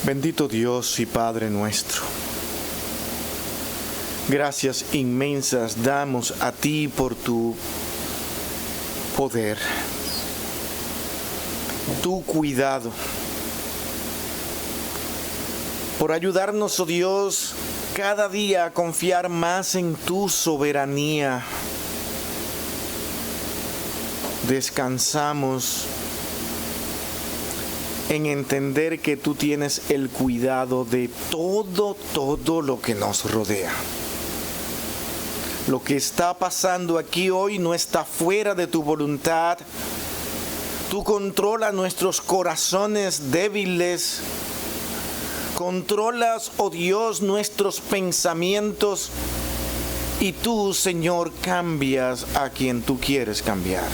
Bendito Dios y Padre nuestro, gracias inmensas damos a ti por tu poder, tu cuidado, por ayudarnos, oh Dios, cada día a confiar más en tu soberanía. Descansamos en entender que tú tienes el cuidado de todo lo que nos rodea. Lo que está pasando aquí hoy no está fuera de tu voluntad. Tú controlas nuestros corazones débiles. Controlas, oh Dios, nuestros pensamientos. Y tú, Señor, cambias a quien tú quieres cambiar.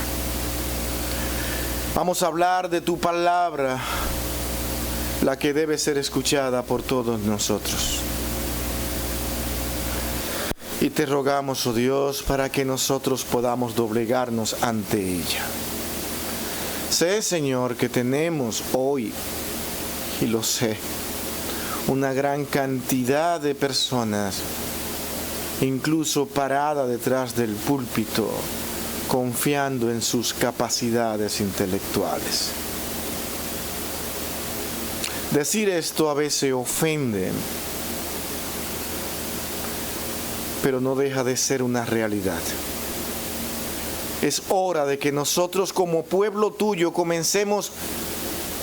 Vamos a hablar de tu palabra, la que debe ser escuchada por todos nosotros. Y te rogamos, oh Dios, para que nosotros podamos doblegarnos ante ella. Sé, Señor, que tenemos hoy, y lo sé, una gran cantidad de personas, incluso parada detrás del púlpito, confiando en sus capacidades intelectuales. Decir esto a veces ofende, pero no deja de ser una realidad. Es hora de que nosotros como pueblo tuyo comencemos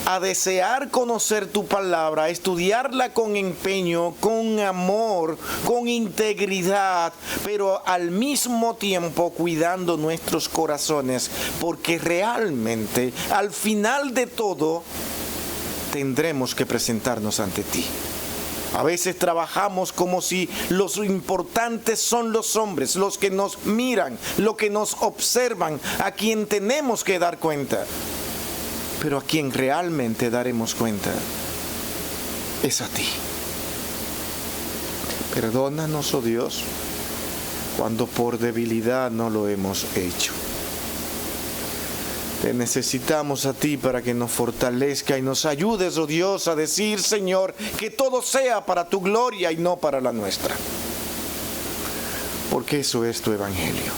a desear conocer tu palabra, a estudiarla con empeño, con amor, con integridad, pero al mismo tiempo cuidando nuestros corazones, porque realmente al final de todo tendremos que presentarnos ante ti. A veces trabajamos como si los importantes son los hombres, los que nos miran, los que nos observan, a quien tenemos que dar cuenta. Pero a quien realmente daremos cuenta es a ti. Perdónanos, oh Dios, cuando por debilidad no lo hemos hecho. Te necesitamos a ti para que nos fortalezca y nos ayudes, oh Dios, a decir, Señor, que todo sea para tu gloria y no para la nuestra. Porque eso es tu evangelio.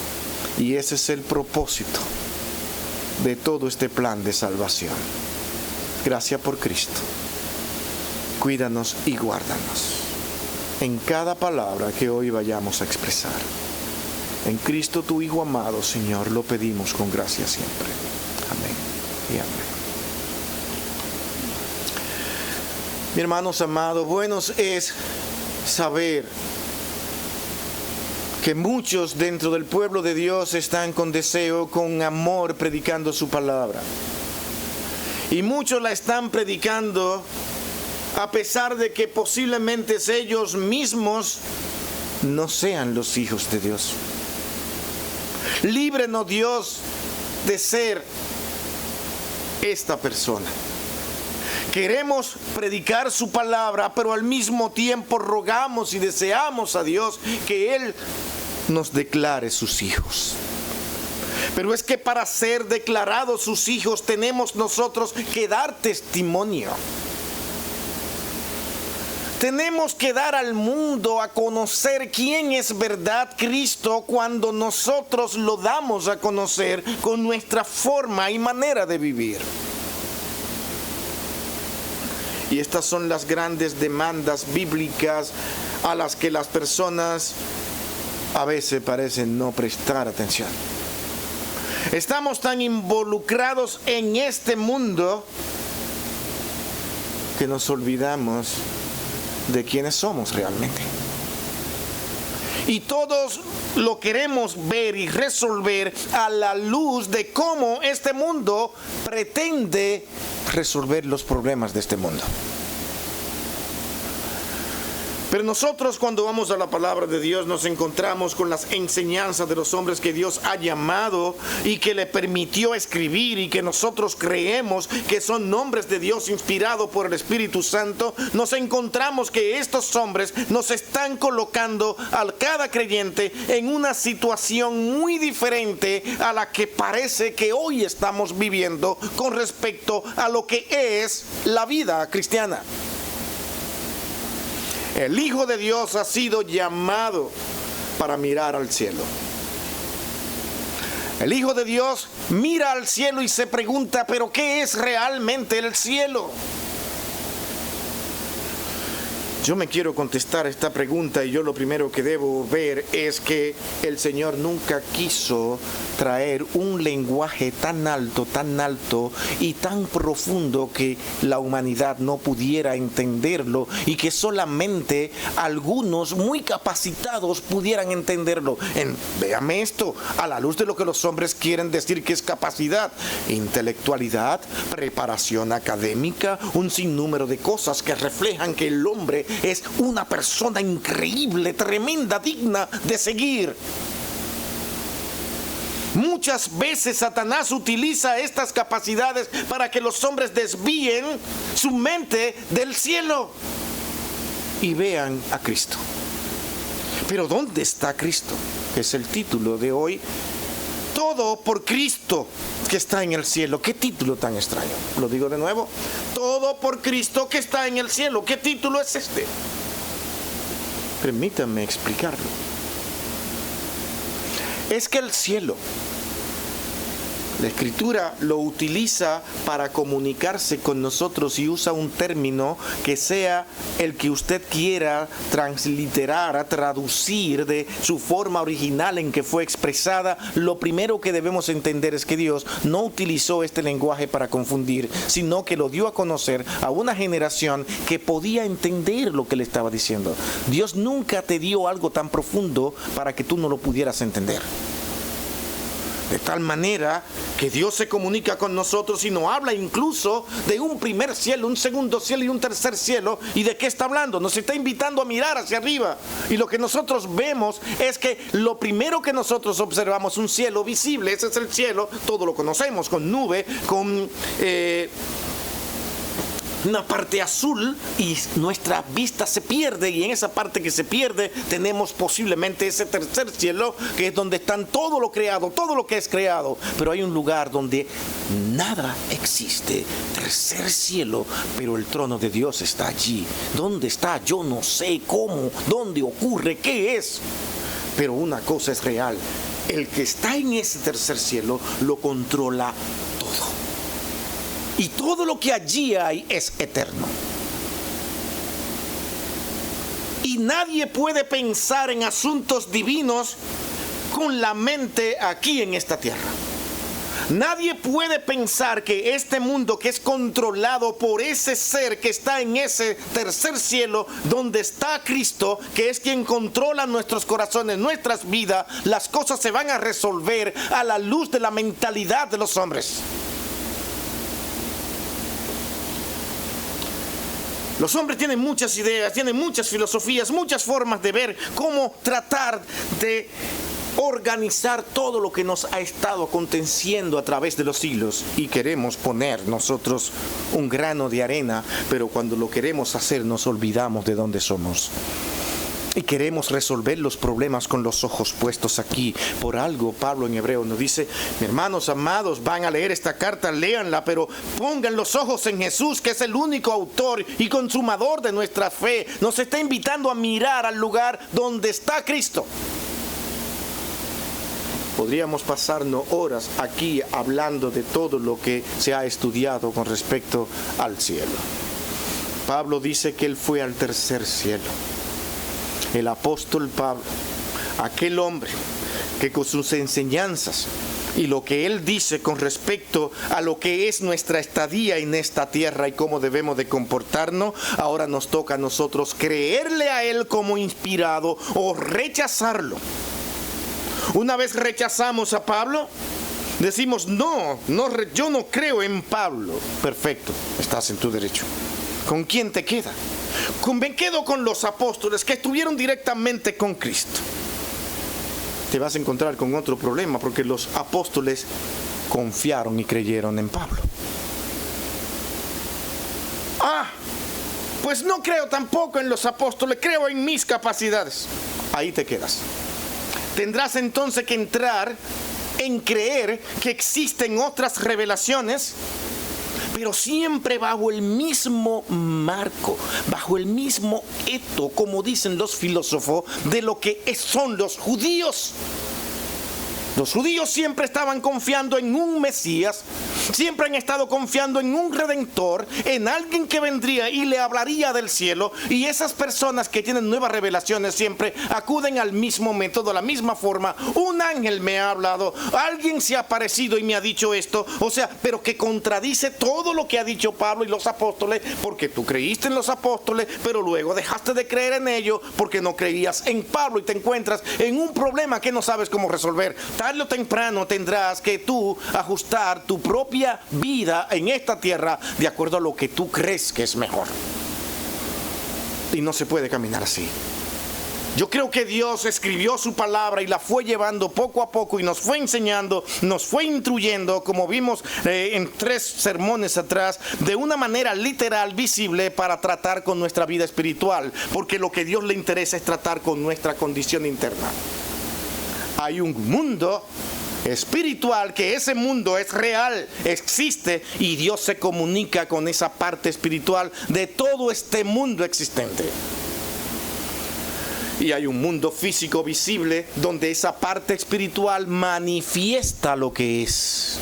Y ese es el propósito de todo este plan de salvación. Gracias por Cristo. Cuídanos y guárdanos en cada palabra que hoy vayamos a expresar. En Cristo tu Hijo amado, Señor, lo pedimos con gracia siempre. Amén y amén. Mi hermanos amados, buenos es saber que muchos dentro del pueblo de Dios están con deseo, con amor, predicando su palabra. Y muchos la están predicando a pesar de que posiblemente ellos mismos no sean los hijos de Dios. Líbrenos, Dios, de ser esta persona. Queremos predicar su palabra, pero al mismo tiempo rogamos y deseamos a Dios que Él nos declare sus hijos. Pero es que para ser declarados sus hijos tenemos nosotros que dar testimonio. Tenemos que dar al mundo a conocer quién es verdad Cristo cuando nosotros lo damos a conocer con nuestra forma y manera de vivir. Y estas son las grandes demandas bíblicas a las que las personas a veces parecen no prestar atención. Estamos tan involucrados en este mundo que nos olvidamos de quiénes somos realmente. Y todos lo queremos ver y resolver a la luz de cómo este mundo pretende resolver los problemas de este mundo. Pero nosotros cuando vamos a la palabra de Dios nos encontramos con las enseñanzas de los hombres que Dios ha llamado y que le permitió escribir y que nosotros creemos que son nombres de Dios inspirados por el Espíritu Santo. Nos encontramos que estos hombres nos están colocando a cada creyente en una situación muy diferente a la que parece que hoy estamos viviendo con respecto a lo que es la vida cristiana. El Hijo de Dios ha sido llamado para mirar al cielo. El Hijo de Dios mira al cielo y se pregunta, ¿pero qué es realmente el cielo? Yo me quiero contestar esta pregunta y yo lo primero que debo ver es que el Señor nunca quiso traer un lenguaje tan alto y tan profundo que la humanidad no pudiera entenderlo y que solamente algunos muy capacitados pudieran entenderlo. Véame esto, a la luz de lo que los hombres quieren decir que es capacidad, intelectualidad, preparación académica, un sinnúmero de cosas que reflejan que el hombre es una persona increíble, tremenda, digna de seguir. Muchas veces Satanás utiliza estas capacidades para que los hombres desvíen su mente del cielo y vean a Cristo. Pero ¿dónde está Cristo? Es el título de hoy. Todo por Cristo que está en el cielo. ¿Qué título tan extraño? Lo digo de nuevo. Todo por Cristo que está en el cielo. ¿Qué título es este? Permítanme explicarlo. Es que el cielo, la Escritura lo utiliza para comunicarse con nosotros y usa un término que sea el que usted quiera transliterar, traducir de su forma original en que fue expresada. Lo primero que debemos entender es que Dios no utilizó este lenguaje para confundir, sino que lo dio a conocer a una generación que podía entender lo que le estaba diciendo. Dios nunca te dio algo tan profundo para que tú no lo pudieras entender. De tal manera que Dios se comunica con nosotros y nos habla incluso de un primer cielo, un segundo cielo y un tercer cielo. ¿Y de qué está hablando? Nos está invitando a mirar hacia arriba. Y lo que nosotros vemos es que lo primero que nosotros observamos, un cielo visible, ese es el cielo, todo lo conocemos, con nube, con una parte azul, y nuestra vista se pierde, y en esa parte que se pierde tenemos posiblemente ese tercer cielo, que es donde están todo lo creado, todo lo que es creado. Pero hay un lugar donde nada existe, tercer cielo, pero el trono de Dios está allí. ¿Dónde está? Yo no sé cómo, dónde ocurre, qué es. Pero una cosa es real: el que está en ese tercer cielo lo controla todo. Y todo lo que allí hay es eterno. Y nadie puede pensar en asuntos divinos con la mente aquí en esta tierra. Nadie puede pensar que este mundo, que es controlado por ese ser que está en ese tercer cielo, donde está Cristo, que es quien controla nuestros corazones, nuestras vidas, las cosas se van a resolver a la luz de la mentalidad de los hombres. Los hombres tienen muchas ideas, tienen muchas filosofías, muchas formas de ver cómo tratar de organizar todo lo que nos ha estado aconteciendo a través de los siglos, y queremos poner nosotros un grano de arena, pero cuando lo queremos hacer nos olvidamos de dónde somos. Y queremos resolver los problemas con los ojos puestos aquí. Por algo Pablo en Hebreo nos dice: hermanos amados, van a leer esta carta, léanla, pero pongan los ojos en Jesús, que es el único autor y consumador de nuestra fe. Nos está invitando a mirar al lugar donde está Cristo. Podríamos pasarnos horas aquí hablando de todo lo que se ha estudiado con respecto al cielo. Pablo dice que él fue al tercer cielo. El apóstol Pablo, aquel hombre que con sus enseñanzas y lo que él dice con respecto a lo que es nuestra estadía en esta tierra y cómo debemos de comportarnos, ahora nos toca a nosotros creerle a él como inspirado o rechazarlo. Una vez rechazamos a Pablo, decimos yo no creo en Pablo. Perfecto, estás en tu derecho. ¿Con quién te queda? Me quedo con los apóstoles que estuvieron directamente con Cristo. Te vas a encontrar con otro problema, porque los apóstoles confiaron y creyeron en Pablo. Pues no creo tampoco en los apóstoles, creo en mis capacidades. Ahí te quedas. Tendrás entonces que entrar en creer que existen otras revelaciones, pero siempre bajo el mismo marco, bajo el mismo eto, como dicen los filósofos, de lo que son los judíos. Los judíos siempre estaban confiando en un Mesías, siempre han estado confiando en un Redentor, en alguien que vendría y le hablaría del cielo. Y esas personas que tienen nuevas revelaciones siempre acuden al mismo método, a la misma forma. Un ángel me ha hablado, alguien se ha aparecido y me ha dicho esto. O sea, pero que contradice todo lo que ha dicho Pablo y los apóstoles, porque tú creíste en los apóstoles, pero luego dejaste de creer en ellos porque no creías en Pablo y te encuentras en un problema que no sabes cómo resolver. Tarde o temprano tendrás que tú ajustar tu propia vida en esta tierra de acuerdo a lo que tú crees que es mejor. Y no se puede caminar así. Yo creo que Dios escribió su palabra y la fue llevando poco a poco y nos fue enseñando, nos fue instruyendo, como vimos en 3 sermones atrás, de una manera literal, visible, para tratar con nuestra vida espiritual, porque lo que a Dios le interesa es tratar con nuestra condición interna. Hay un mundo espiritual, que ese mundo es real, existe, y Dios se comunica con esa parte espiritual de todo este mundo existente. Y hay un mundo físico visible donde esa parte espiritual manifiesta lo que es.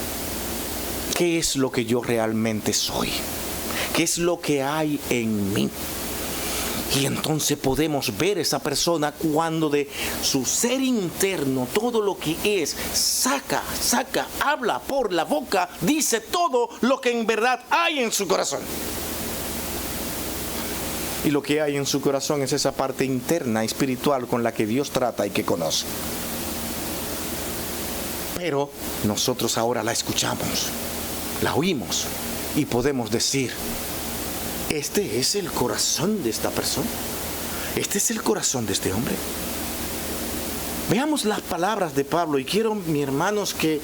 ¿Qué es lo que yo realmente soy? ¿Qué es lo que hay en mí? Y entonces podemos ver esa persona cuando de su ser interno, todo lo que es, habla por la boca, dice todo lo que en verdad hay en su corazón. Y lo que hay en su corazón es esa parte interna, espiritual, con la que Dios trata y que conoce. Pero nosotros ahora la escuchamos, la oímos y podemos decir: este es el corazón de esta persona. Este es el corazón de este hombre. Veamos las palabras de Pablo. Y quiero, mis hermanos, que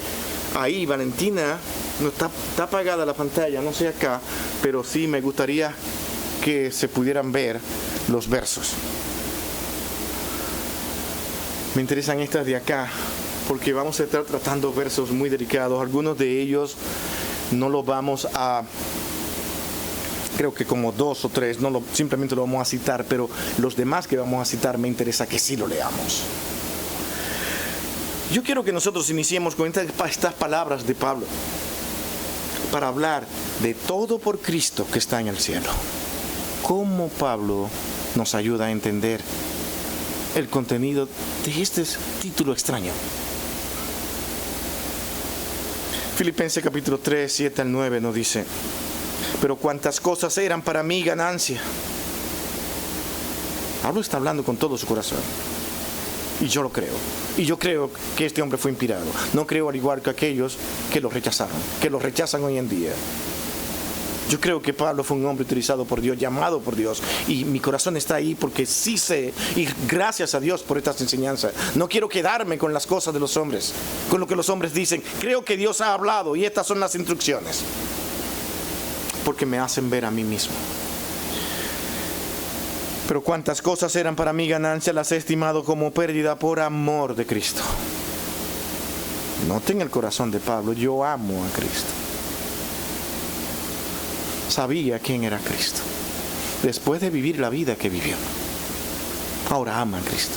ahí, Valentina, no está apagada la pantalla, no sé acá, pero sí me gustaría que se pudieran ver los versos. Me interesan estas de acá, porque vamos a estar tratando versos muy delicados. Algunos de ellos no los vamos a... creo que como 2 o 3, simplemente lo vamos a citar, pero los demás que vamos a citar me interesa que sí lo leamos. Yo quiero que nosotros iniciemos con estas palabras de Pablo para hablar de todo por Cristo que está en el cielo. Cómo Pablo nos ayuda a entender el contenido de este título extraño. Filipenses capítulo 3, 7 al 9 nos dice: pero cuantas cosas eran para mí ganancia. Pablo está hablando con todo su corazón. Y yo lo creo. Y yo creo que este hombre fue inspirado. No creo al igual que aquellos que lo rechazaron, que lo rechazan hoy en día. Yo creo que Pablo fue un hombre utilizado por Dios, llamado por Dios. Y mi corazón está ahí porque sí sé, y gracias a Dios por estas enseñanzas. No quiero quedarme con las cosas de los hombres, con lo que los hombres dicen. Creo que Dios ha hablado y estas son las instrucciones, porque me hacen ver a mí mismo. Pero cuantas cosas eran para mí ganancia, las he estimado como pérdida por amor de Cristo. Noten el corazón de Pablo: yo amo a Cristo. Sabía quién era Cristo después de vivir la vida que vivió. Ahora ama a Cristo.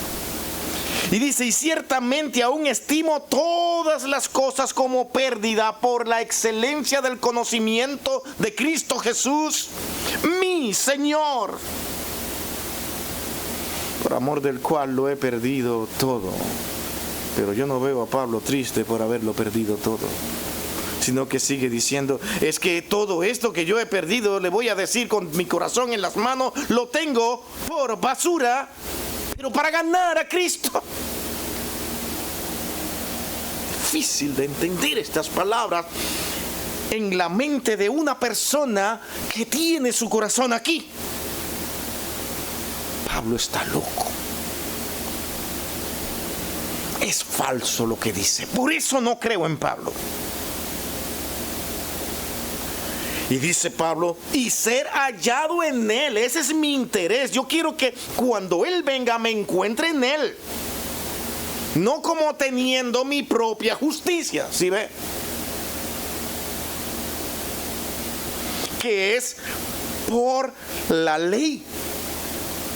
Y dice: y ciertamente aún estimo todas las cosas como pérdida por la excelencia del conocimiento de Cristo Jesús, mi Señor, por amor del cual lo he perdido todo. Pero yo no veo a Pablo triste por haberlo perdido todo, sino que sigue diciendo: es que todo esto que yo he perdido, le voy a decir con mi corazón en las manos, lo tengo por basura, pero para ganar a Cristo. Difícil de entender estas palabras en la mente de una persona que tiene su corazón aquí. Pablo está loco. Es falso lo que dice. Por eso no creo en Pablo. Y dice Pablo: y ser hallado en Él. Ese es mi interés. Yo quiero que cuando Él venga me encuentre en Él, no como teniendo mi propia justicia. ¿Sí ve? que es por la ley.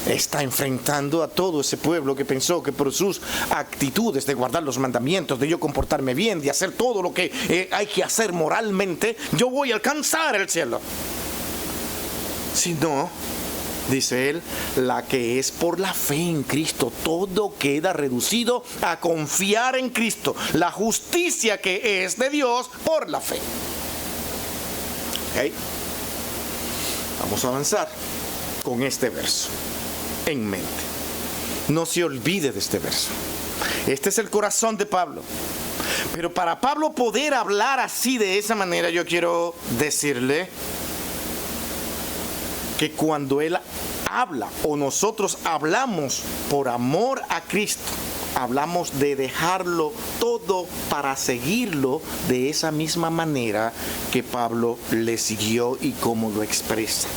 Está enfrentando a todo ese pueblo que pensó que por sus actitudes de guardar los mandamientos, de yo comportarme bien, de hacer todo lo que hay que hacer moralmente, yo voy a alcanzar el cielo. Si no, dice él, la que es por la fe en Cristo, todo queda reducido a confiar en Cristo, la justicia que es de Dios por la fe. ¿Okay? Vamos a avanzar con este verso en mente. No se olvide de este verso. Este es el corazón de Pablo. Pero para Pablo poder hablar así, de esa manera, yo quiero decirle que cuando él habla o nosotros hablamos por amor a Cristo, hablamos de dejarlo todo para seguirlo de esa misma manera que Pablo le siguió y como lo expresa.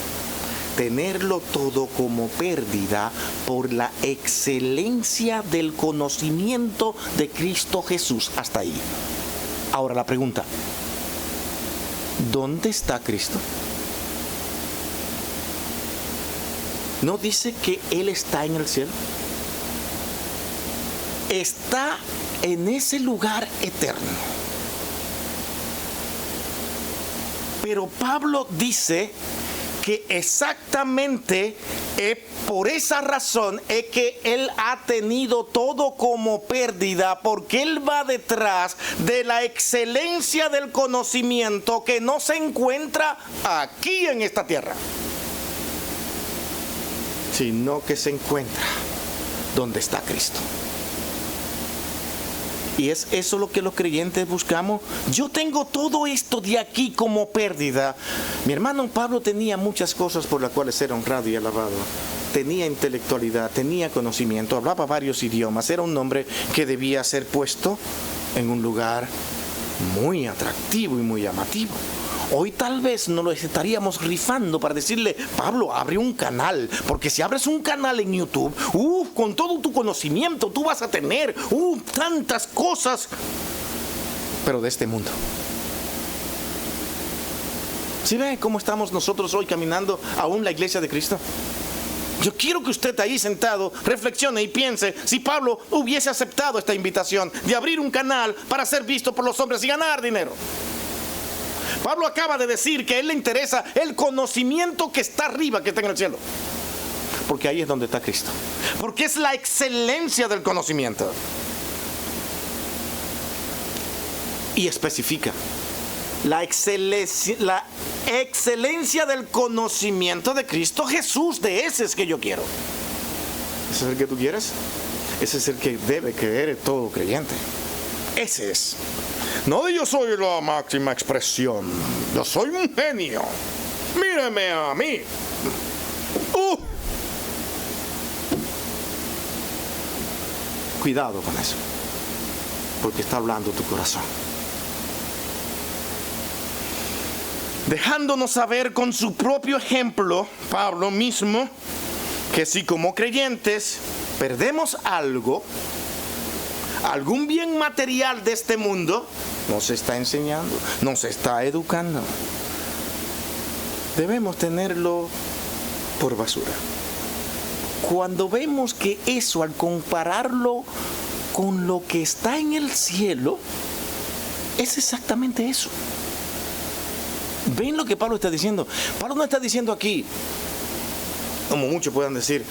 Tenerlo todo como pérdida por la excelencia del conocimiento de Cristo Jesús. Hasta ahí. Ahora la pregunta: ¿dónde está Cristo? ¿No dice que Él está en el cielo? Está en ese lugar eterno. Pero Pablo dice que exactamente por esa razón es que él ha tenido todo como pérdida, porque él va detrás de la excelencia del conocimiento que no se encuentra aquí en esta tierra, sino que se encuentra donde está Cristo. Y es eso lo que los creyentes buscamos. Yo tengo todo esto de aquí como pérdida. Mi hermano Pablo tenía muchas cosas por las cuales ser honrado y alabado. Tenía intelectualidad, tenía conocimiento, hablaba varios idiomas. Era un hombre que debía ser puesto en un lugar muy atractivo y muy llamativo. Hoy tal vez nos lo estaríamos rifando para decirle: Pablo, abre un canal, porque si abres un canal en YouTube, con todo tu conocimiento tú vas a tener tantas cosas, pero de este mundo. ¿Sí ve cómo estamos nosotros hoy caminando aún la iglesia de Cristo? Yo quiero que usted ahí sentado reflexione y piense si Pablo hubiese aceptado esta invitación de abrir un canal para ser visto por los hombres y ganar dinero. Pablo acaba de decir que a él le interesa el conocimiento que está arriba, que está en el cielo. Porque ahí es donde está Cristo. Porque es la excelencia del conocimiento. Y especifica: la excelencia del conocimiento de Cristo Jesús. De ese es que yo quiero. ¿Ese es el que tú quieres? Ese es el que debe querer todo creyente. Ese es. No de yo soy la máxima expresión. Yo soy un genio. Míreme a mí. Cuidado con eso, porque está hablando tu corazón. Dejándonos saber con su propio ejemplo, Pablo mismo, que si como creyentes perdemos algo, algún bien material de este mundo, nos está enseñando, nos está educando. Debemos tenerlo por basura. Cuando vemos que eso, al compararlo con lo que está en el cielo, es exactamente eso. ¿Ven lo que Pablo está diciendo? Pablo no está diciendo aquí, como muchos puedan decir: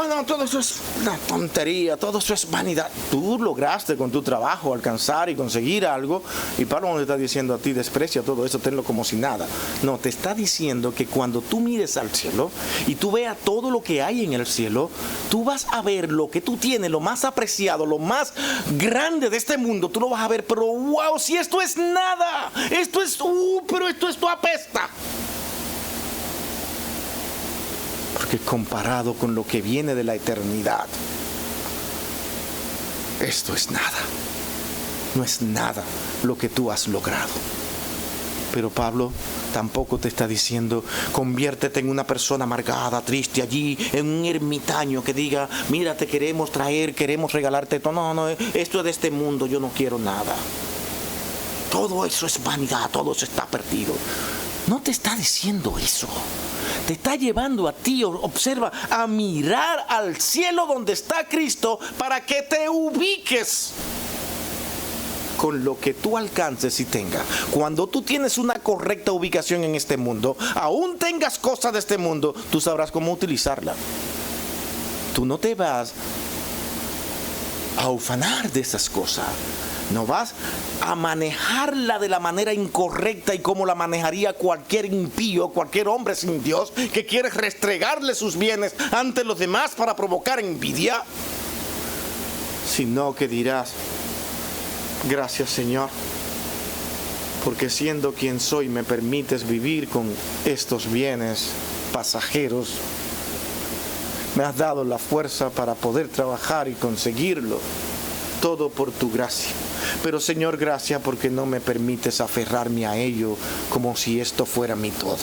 no, todo eso es una tontería, todo eso es vanidad. Tú lograste con tu trabajo alcanzar y conseguir algo, y Pablo no te está diciendo a ti: desprecia todo eso, tenlo como si nada. No, te está diciendo que cuando tú mires al cielo y tú veas todo lo que hay en el cielo, tú vas a ver lo que tú tienes, lo más apreciado, lo más grande de este mundo. Tú lo vas a ver, pero wow, si esto es nada, esto es, pero esto apesta. Porque comparado con lo que viene de la eternidad, esto es nada. No es nada lo que tú has logrado. Pero Pablo tampoco te está diciendo: conviértete en una persona amargada, triste allí, en un ermitaño que diga: mira, te queremos traer, queremos regalarte todo. No, esto es de este mundo, yo no quiero nada. Todo eso es vanidad, todo eso está perdido. no te está diciendo eso. Te está llevando a ti, observa, a mirar al cielo donde está Cristo para que te ubiques con lo que tú alcances y tengas. Cuando tú tienes una correcta ubicación en este mundo, aún tengas cosas de este mundo, tú sabrás cómo utilizarla. Tú no te vas a ufanar de esas cosas. No vas a manejarla de la manera incorrecta y como la manejaría cualquier impío, cualquier hombre sin Dios que quiere restregarle sus bienes ante los demás para provocar envidia. Sino que dirás: gracias, Señor, porque siendo quien soy me permites vivir con estos bienes pasajeros. Me has dado la fuerza para poder trabajar y conseguirlo. Todo por tu gracia. Pero, Señor, gracias porque no me permites aferrarme a ello como si esto fuera mi todo.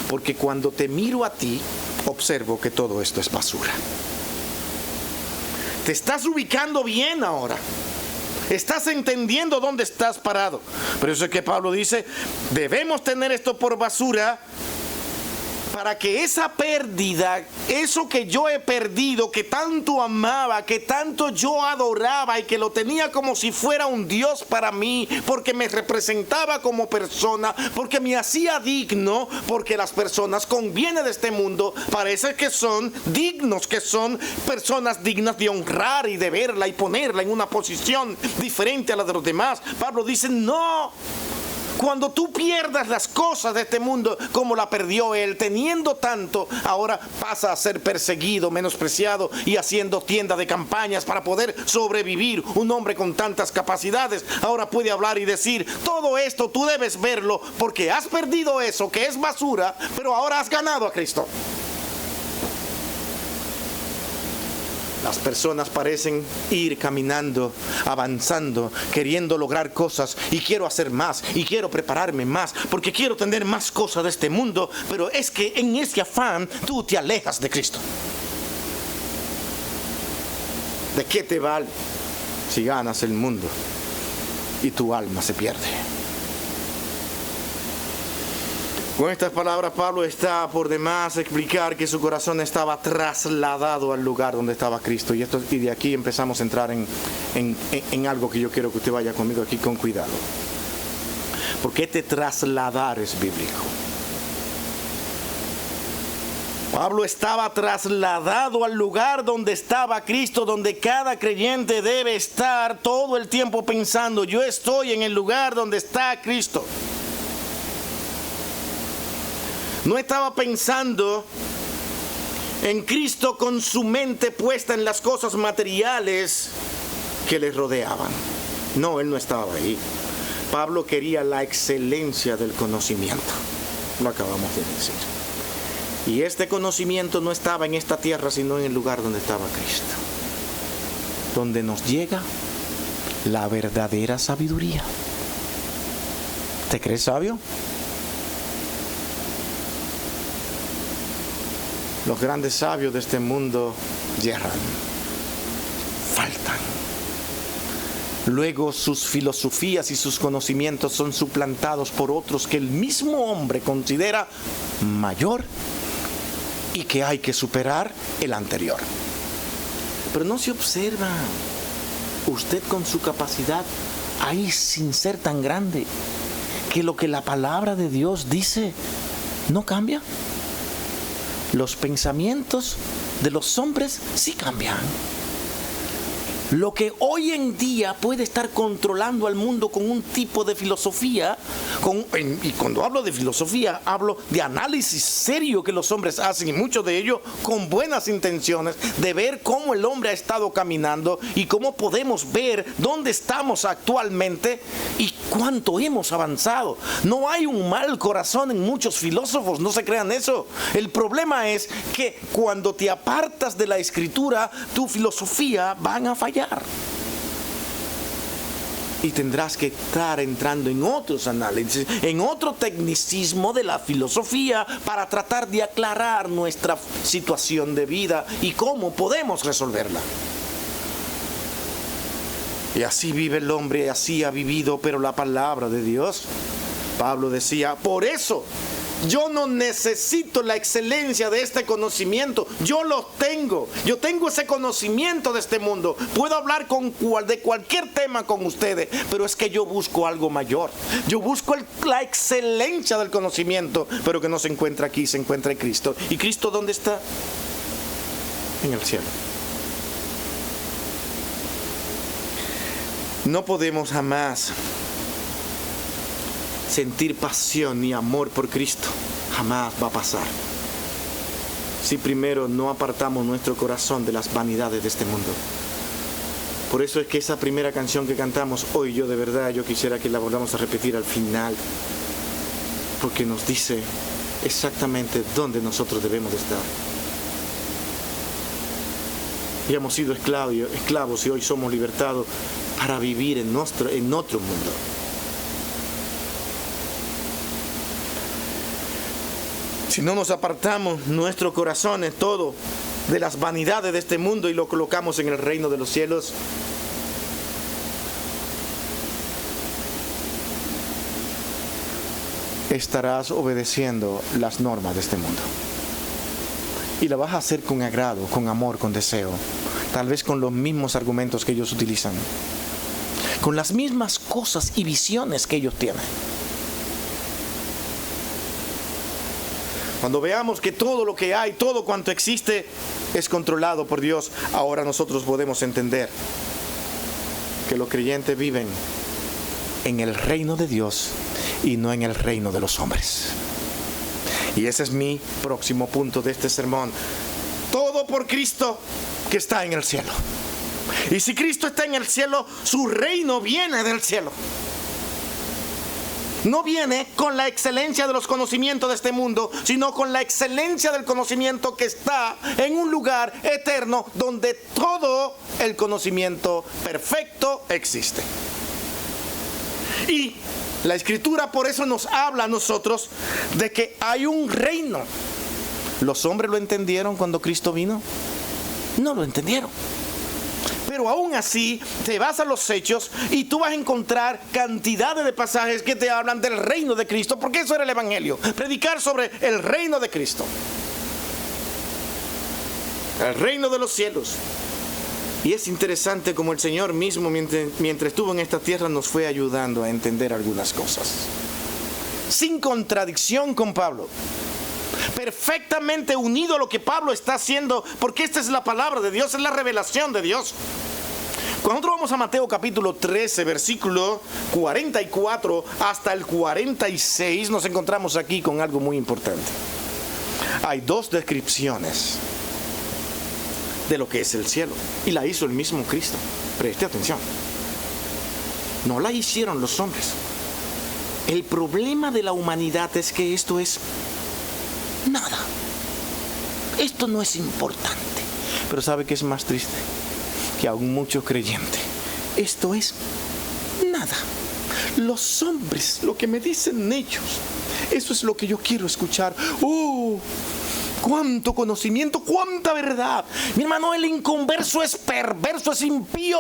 Porque cuando te miro a ti, observo que todo esto es basura. Te estás ubicando bien ahora. Estás entendiendo dónde estás parado. Por eso es que Pablo dice: debemos tener esto por basura, para que esa pérdida, eso que yo he perdido, que tanto amaba, que tanto yo adoraba y que lo tenía como si fuera un Dios para mí, porque me representaba como persona, porque me hacía digno, porque las personas con bienes de este mundo parece que son dignos, que son personas dignas de honrar y de verla y ponerla en una posición diferente a la de los demás. Pablo dice: no. Cuando tú pierdas las cosas de este mundo como la perdió él, teniendo tanto, ahora pasa a ser perseguido, menospreciado y haciendo tienda de campañas para poder sobrevivir. Un hombre con tantas capacidades ahora puede hablar y decir: todo esto tú debes verlo porque has perdido eso que es basura, pero ahora has ganado a Cristo. Las personas parecen ir caminando, avanzando, queriendo lograr cosas, y quiero hacer más, y quiero prepararme más, porque quiero tener más cosas de este mundo, pero es que en ese afán tú te alejas de Cristo. ¿De qué te vale si ganas el mundo y tu alma se pierde? Con estas palabras Pablo está por demás explicar que su corazón estaba trasladado al lugar donde estaba Cristo. Y de aquí empezamos a entrar en algo que yo quiero que usted vaya conmigo aquí con cuidado. Porque este trasladar es bíblico. Pablo estaba trasladado al lugar donde estaba Cristo, donde cada creyente debe estar todo el tiempo pensando: yo estoy en el lugar donde está Cristo. No estaba pensando en Cristo con su mente puesta en las cosas materiales que le rodeaban. No, él no estaba ahí. Pablo quería la excelencia del conocimiento. Lo acabamos de decir. Y este conocimiento no estaba en esta tierra, sino en el lugar donde estaba Cristo. Donde nos llega la verdadera sabiduría. ¿Te crees sabio? Los grandes sabios de este mundo yerran, faltan. Luego sus filosofías y sus conocimientos son suplantados por otros que el mismo hombre considera mayor y que hay que superar el anterior. Pero no se observa usted con su capacidad ahí sin ser tan grande, que lo que la palabra de Dios dice no cambia. Los pensamientos de los hombres sí cambian. Lo que hoy en día puede estar controlando al mundo con un tipo de filosofía, y cuando hablo de filosofía, hablo de análisis serio que los hombres hacen, y muchos de ellos con buenas intenciones, de ver cómo el hombre ha estado caminando y cómo podemos ver dónde estamos actualmente y cuánto hemos avanzado. No hay un mal corazón en muchos filósofos, no se crean eso. El problema es que cuando te apartas de la escritura, tu filosofía van a fallar. Y tendrás que estar entrando en otros análisis, en otro tecnicismo de la filosofía para tratar de aclarar nuestra situación de vida y cómo podemos resolverla. Y así vive el hombre, así ha vivido, pero la palabra de Dios, Pablo decía: por eso Yo no necesito la excelencia de este conocimiento. Yo lo tengo. Yo tengo ese conocimiento de este mundo. Puedo hablar de cualquier tema con ustedes, pero es que yo busco algo mayor. Yo busco la excelencia del conocimiento, pero que no se encuentra aquí, se encuentra en Cristo. ¿Y Cristo dónde está? En el cielo. No podemos jamás sentir pasión ni amor por Cristo. Jamás va a pasar si primero no apartamos nuestro corazón de las vanidades de este mundo. Por eso es que esa primera canción que cantamos hoy, yo quisiera que la volvamos a repetir al final, porque nos dice exactamente dónde nosotros debemos de estar. Y hemos sido esclavos y hoy somos libertados para vivir en otro mundo. Si no nos apartamos nuestros corazones todo de las vanidades de este mundo y lo colocamos en el reino de los cielos, estarás obedeciendo las normas de este mundo. Y la vas a hacer con agrado, con amor, con deseo. Tal vez con los mismos argumentos que ellos utilizan. Con las mismas cosas y visiones que ellos tienen. Cuando veamos que todo lo que hay, todo cuanto existe, es controlado por Dios, ahora nosotros podemos entender que los creyentes viven en el reino de Dios y no en el reino de los hombres. Y ese es mi próximo punto de este sermón. Todo por Cristo que está en el cielo. Y si Cristo está en el cielo, su reino viene del cielo. No viene con la excelencia de los conocimientos de este mundo, sino con la excelencia del conocimiento que está en un lugar eterno donde todo el conocimiento perfecto existe. Y la Escritura por eso nos habla a nosotros de que hay un reino. ¿Los hombres lo entendieron cuando Cristo vino? No lo entendieron. Pero aún así, te vas a los Hechos y tú vas a encontrar cantidades de pasajes que te hablan del reino de Cristo, porque eso era el Evangelio, predicar sobre el reino de Cristo, el reino de los cielos. Y es interesante como el Señor mismo, mientras estuvo en esta tierra, nos fue ayudando a entender algunas cosas, sin contradicción con Pablo. Perfectamente unido a lo que Pablo está haciendo, porque esta es la palabra de Dios, es la revelación de Dios. Cuando nosotros vamos a Mateo capítulo 13, versículo 44 hasta el 46, nos encontramos aquí con algo muy importante. Hay dos descripciones de lo que es el cielo, y la hizo el mismo Cristo. Preste atención. No la hicieron los hombres. El problema de la humanidad es que esto es nada. Esto no es importante. Pero ¿sabe qué es más triste? Que aún muchos creyentes, esto es nada. Los hombres, lo que me dicen ellos, eso es lo que yo quiero escuchar. Cuánto conocimiento, cuánta verdad. Mi hermano, el inconverso es perverso, es impío.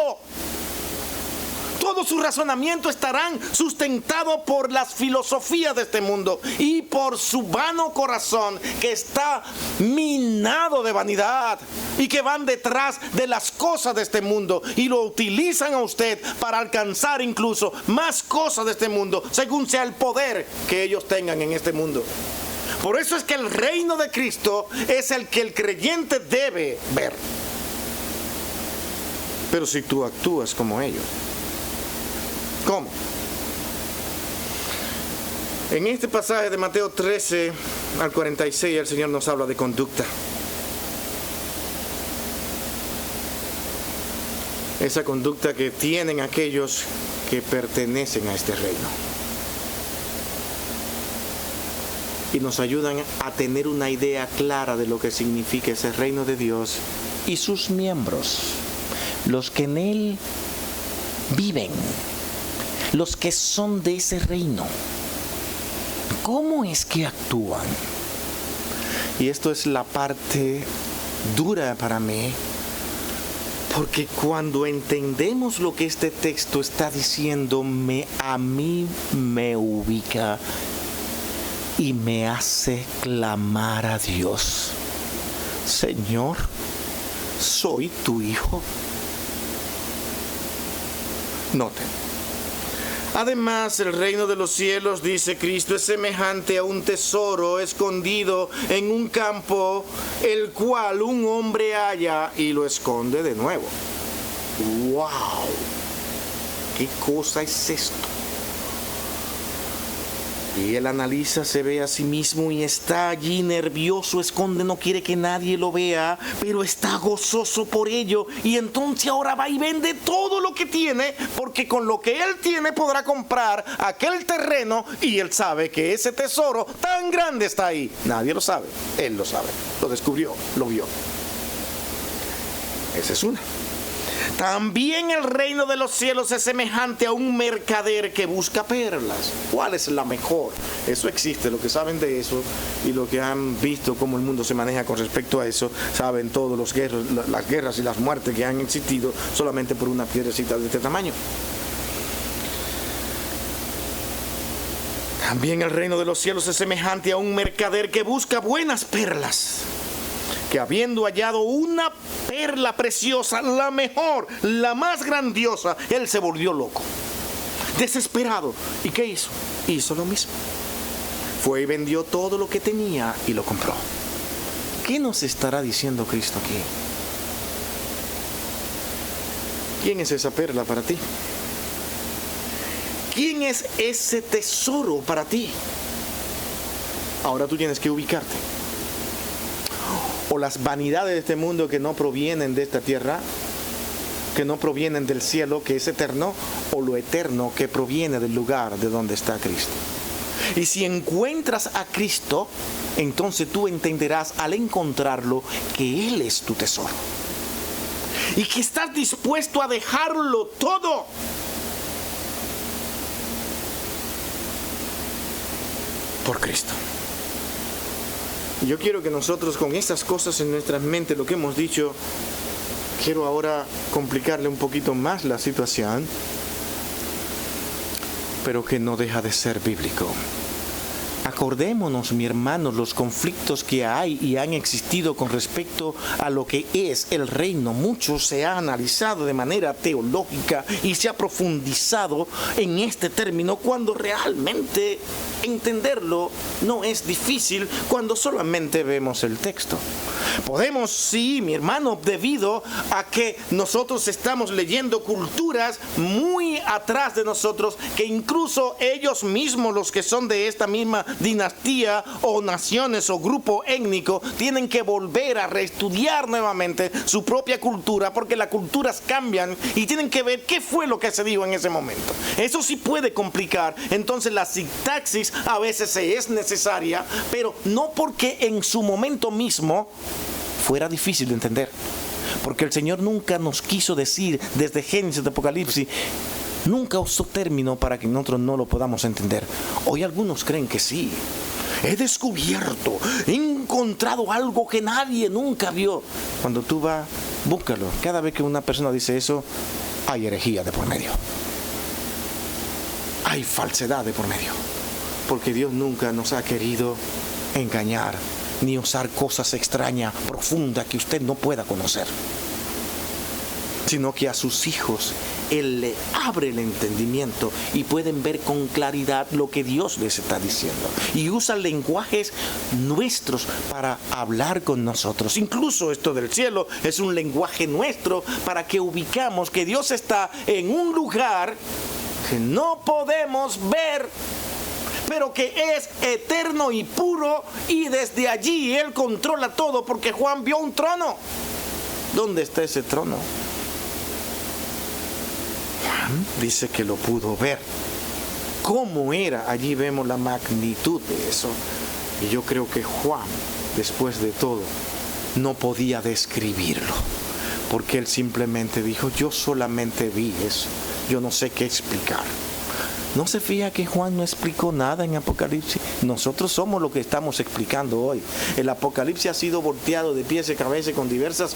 Todo su razonamiento estarán sustentados por las filosofías de este mundo y por su vano corazón, que está minado de vanidad, y que van detrás de las cosas de este mundo y lo utilizan a usted para alcanzar incluso más cosas de este mundo, según sea el poder que ellos tengan en este mundo. Por eso es que el reino de Cristo es el que el creyente debe ver. Pero si tú actúas como ellos, ¿cómo? En este pasaje de Mateo 13 al 46, el Señor nos habla de conducta. Esa conducta que tienen aquellos que pertenecen a este reino. Y nos ayudan a tener una idea clara de lo que significa ese reino de Dios y sus miembros, los que en él viven, los que son de ese reino. ¿Cómo es que actúan? Y esto es la parte dura para mí, porque cuando entendemos lo que este texto está diciendo, a mí me ubica y me hace clamar a Dios: Señor, soy tu hijo. Noten. Además, el reino de los cielos, dice Cristo, es semejante a un tesoro escondido en un campo, el cual un hombre halla y lo esconde de nuevo. ¡Wow! ¿Qué cosa es esto? Y él analiza, se ve a sí mismo y está allí nervioso, esconde, no quiere que nadie lo vea, pero está gozoso por ello. Y entonces ahora va y vende todo lo que tiene, porque con lo que él tiene podrá comprar aquel terreno, y él sabe que ese tesoro tan grande está ahí. Nadie lo sabe, él lo sabe, lo descubrió, lo vio. Esa es una. También el reino de los cielos es semejante a un mercader que busca perlas. ¿Cuál es la mejor? Eso existe. Los que saben de eso y los que han visto cómo el mundo se maneja con respecto a eso, saben todas las guerras y las muertes que han existido solamente por una piedrecita de este tamaño. También el reino de los cielos es semejante a un mercader que busca buenas perlas, que habiendo hallado una perla preciosa, la mejor, la más grandiosa, él se volvió loco, desesperado. ¿Y qué hizo? Hizo lo mismo. Fue y vendió todo lo que tenía y lo compró. ¿Qué nos estará diciendo Cristo aquí? ¿Quién es esa perla para ti? ¿Quién es ese tesoro para ti? Ahora tú tienes que ubicarte. O las vanidades de este mundo que no provienen de esta tierra, que no provienen del cielo, que es eterno, o lo eterno que proviene del lugar de donde está Cristo. Y si encuentras a Cristo, entonces tú entenderás al encontrarlo que Él es tu tesoro. Y que estás dispuesto a dejarlo todo. Por Cristo. Yo quiero que nosotros, con estas cosas en nuestras mentes, lo que hemos dicho, quiero ahora complicarle un poquito más la situación, pero que no deja de ser bíblico. Acordémonos, mi hermano, los conflictos que hay y han existido con respecto a lo que es el reino. Mucho se ha analizado de manera teológica y se ha profundizado en este término, cuando realmente entenderlo no es difícil cuando solamente vemos el texto. Podemos, sí, mi hermano, debido a que nosotros estamos leyendo culturas muy atrás de nosotros, que incluso ellos mismos, los que son de esta misma dinastía o naciones o grupo étnico, tienen que volver a reestudiar nuevamente su propia cultura, porque las culturas cambian y tienen que ver qué fue lo que se dijo en ese momento. Eso sí puede complicar. Entonces la sintaxis a veces se es necesaria, pero no porque en su momento mismo fuera difícil de entender, porque el Señor nunca nos quiso decir desde Génesis de Apocalipsis, nunca usó término para que nosotros no lo podamos entender. Hoy algunos creen que sí. He descubierto, he encontrado algo que nadie nunca vio. Cuando tú vas, búscalo. Cada vez que una persona dice eso, hay herejía de por medio, hay falsedad de por medio, porque Dios nunca nos ha querido engañar ni usar cosas extrañas, profundas, que usted no pueda conocer, sino que a sus hijos Él le abre el entendimiento y pueden ver con claridad lo que Dios les está diciendo, y usa lenguajes nuestros para hablar con nosotros. Incluso esto del cielo es un lenguaje nuestro para que ubicamos que Dios está en un lugar que no podemos ver, pero que es eterno y puro, y desde allí Él controla todo, porque Juan vio un trono. ¿Dónde está ese trono? Juan dice que lo pudo ver. ¿Cómo era? Allí vemos la magnitud de eso. Y yo creo que Juan, después de todo, no podía describirlo, porque él simplemente dijo: yo solamente vi eso, yo no sé qué explicar. ¿No se fija que Juan no explicó nada en Apocalipsis? Nosotros somos lo que estamos explicando hoy. El Apocalipsis ha sido volteado de pies y cabeza con diversas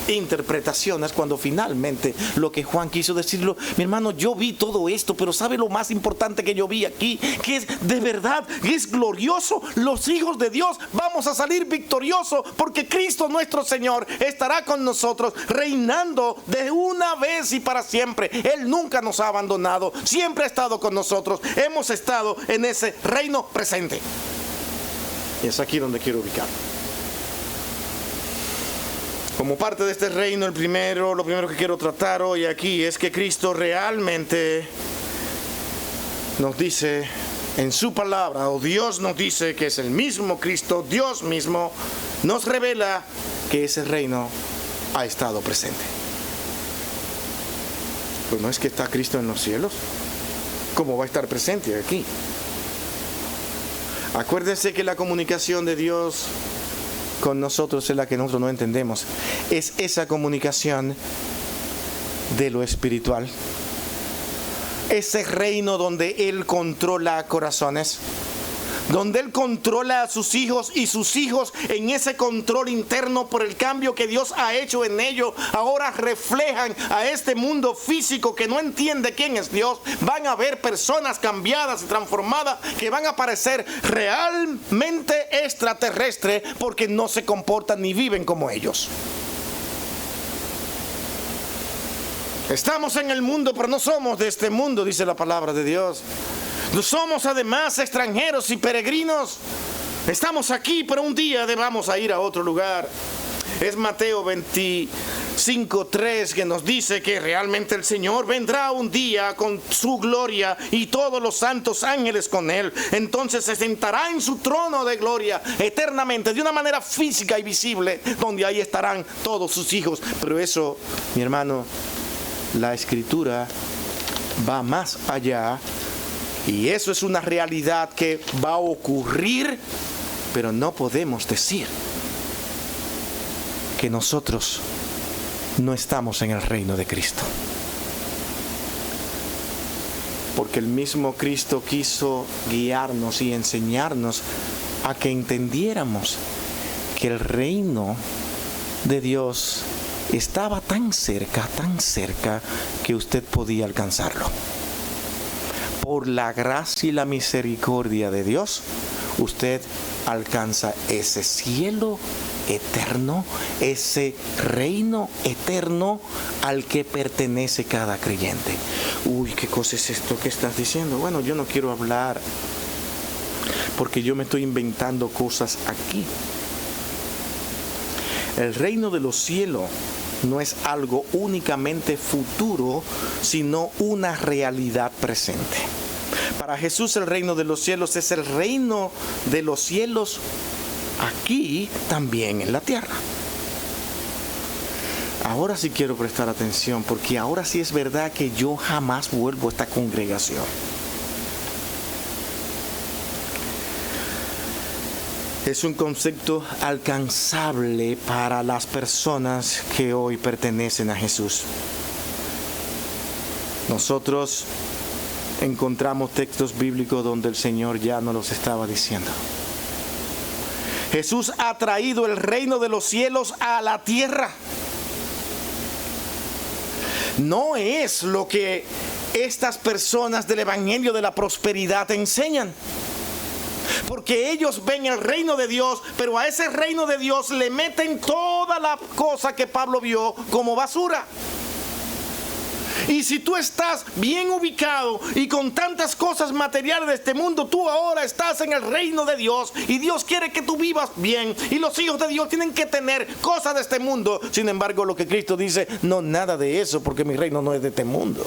interpretaciones, cuando finalmente lo que Juan quiso decirlo, mi hermano, yo vi todo esto, pero ¿sabe lo más importante que yo vi aquí? Que es de verdad, es glorioso. Los hijos de Dios vamos a salir victoriosos, porque Cristo nuestro Señor estará con nosotros, reinando de una vez y para siempre. Él nunca nos ha abandonado, siempre ha estado con nosotros, hemos estado en ese reino presente. Y es aquí donde quiero ubicar. Como parte de este reino, lo primero que quiero tratar hoy aquí es que Cristo realmente nos dice en su palabra, o Dios nos dice que es el mismo Cristo, Dios mismo nos revela que ese reino ha estado presente. Pues no es que está Cristo en los cielos. ¿Cómo va a estar presente aquí? Acuérdense que la comunicación de Dios con nosotros es la que nosotros no entendemos. Es esa comunicación de lo espiritual. Ese reino donde Él controla corazones, donde Él controla a sus hijos, y sus hijos en ese control interno por el cambio que Dios ha hecho en ellos, ahora reflejan a este mundo físico que no entiende quién es Dios. Van a ver personas cambiadas y transformadas que van a parecer realmente extraterrestres, porque no se comportan ni viven como ellos. Estamos en el mundo, pero no somos de este mundo, dice la palabra de Dios. No somos además extranjeros y peregrinos. Estamos aquí, pero un día vamos a ir a otro lugar. Es Mateo 25:3 que nos dice que realmente el Señor vendrá un día con su gloria y todos los santos ángeles con Él. Entonces se sentará en su trono de gloria eternamente, de una manera física y visible, donde ahí estarán todos sus hijos. Pero eso, mi hermano, la Escritura va más allá. Y eso es una realidad que va a ocurrir, pero no podemos decir que nosotros no estamos en el reino de Cristo. Porque el mismo Cristo quiso guiarnos y enseñarnos a que entendiéramos que el reino de Dios estaba tan cerca, que usted podía alcanzarlo. Por la gracia y la misericordia de Dios, usted alcanza ese cielo eterno, ese reino eterno al que pertenece cada creyente. Uy, ¿qué cosa es esto que estás diciendo? Bueno, yo no quiero hablar porque yo me estoy inventando cosas aquí. El reino de los cielos no es algo únicamente futuro, sino una realidad presente. Para Jesús el reino de los cielos es el reino de los cielos aquí, también en la tierra. Ahora sí quiero prestar atención, porque ahora sí es verdad que yo jamás vuelvo a esta congregación. Es un concepto alcanzable para las personas que hoy pertenecen a Jesús. Nosotros encontramos textos bíblicos donde el Señor ya nos los estaba diciendo. Jesús ha traído el reino de los cielos a la tierra. No es lo que estas personas del Evangelio de la Prosperidad enseñan. Porque ellos ven el reino de Dios, pero a ese reino de Dios le meten toda la cosa que Pablo vio como basura. Y si tú estás bien ubicado y con tantas cosas materiales de este mundo, tú ahora estás en el reino de Dios y Dios quiere que tú vivas bien, y los hijos de Dios tienen que tener cosas de este mundo. Sin embargo, lo que Cristo dice, no, nada de eso, porque mi reino no es de este mundo.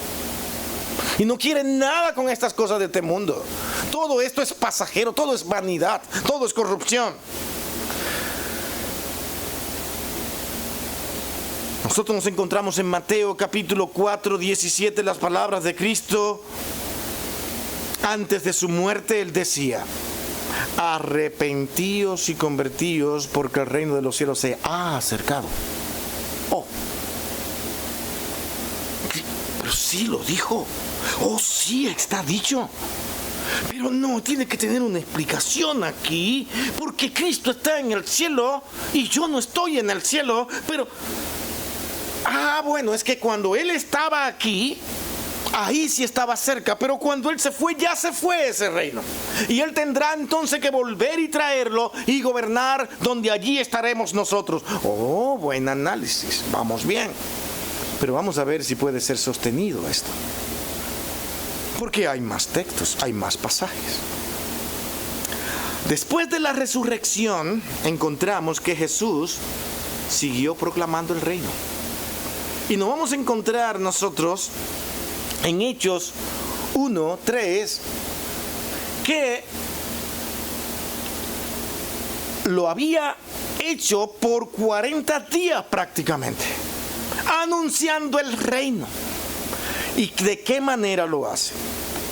Y no quiere nada con estas cosas de este mundo. Todo esto es pasajero, todo es vanidad, todo es corrupción. Nosotros nos encontramos en Mateo capítulo 4, 17, las palabras de Cristo. Antes de su muerte, Él decía: arrepentíos y convertíos, porque el reino de los cielos se ha acercado. Oh, pero sí lo dijo. Oh, sí está dicho. Pero no, tiene que tener una explicación aquí, porque Cristo está en el cielo y yo no estoy en el cielo, pero... bueno, es que cuando Él estaba aquí, ahí sí estaba cerca, pero cuando Él se fue, ya se fue ese reino. Y Él tendrá entonces que volver y traerlo y gobernar donde allí estaremos nosotros. Oh, buen análisis, vamos bien. Pero vamos a ver si puede ser sostenido esto. Porque hay más textos, hay más pasajes. Después de la resurrección, encontramos que Jesús siguió proclamando el reino. Y nos vamos a encontrar nosotros en Hechos 1:3 que lo había hecho por 40 días prácticamente, anunciando el reino. ¿Y de qué manera lo hace?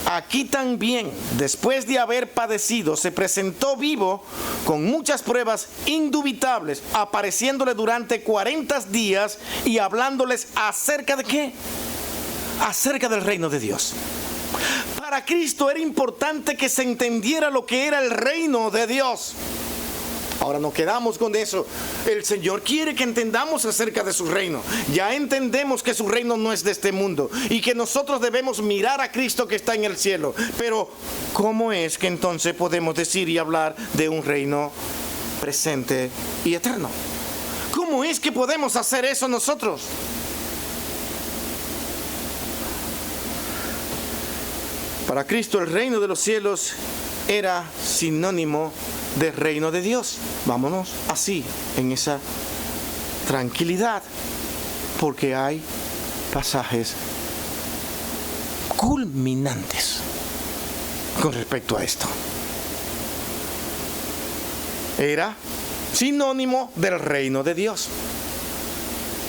Aquí también, después de haber padecido, se presentó vivo con muchas pruebas indubitables, apareciéndole durante 40 días y hablándoles acerca de ¿qué? Acerca del reino de Dios. Para Cristo era importante que se entendiera lo que era el reino de Dios. Ahora nos quedamos con eso. El Señor quiere que entendamos acerca de su reino. Ya entendemos que su reino no es de este mundo y que nosotros debemos mirar a Cristo que está en el cielo. Pero ¿cómo es que entonces podemos decir y hablar de un reino presente y eterno? ¿Cómo es que podemos hacer eso nosotros? Para Cristo el reino de los cielos era sinónimo de reino de Dios. Vámonos así, en esa tranquilidad, porque hay pasajes culminantes con respecto a esto. Era sinónimo del reino de Dios.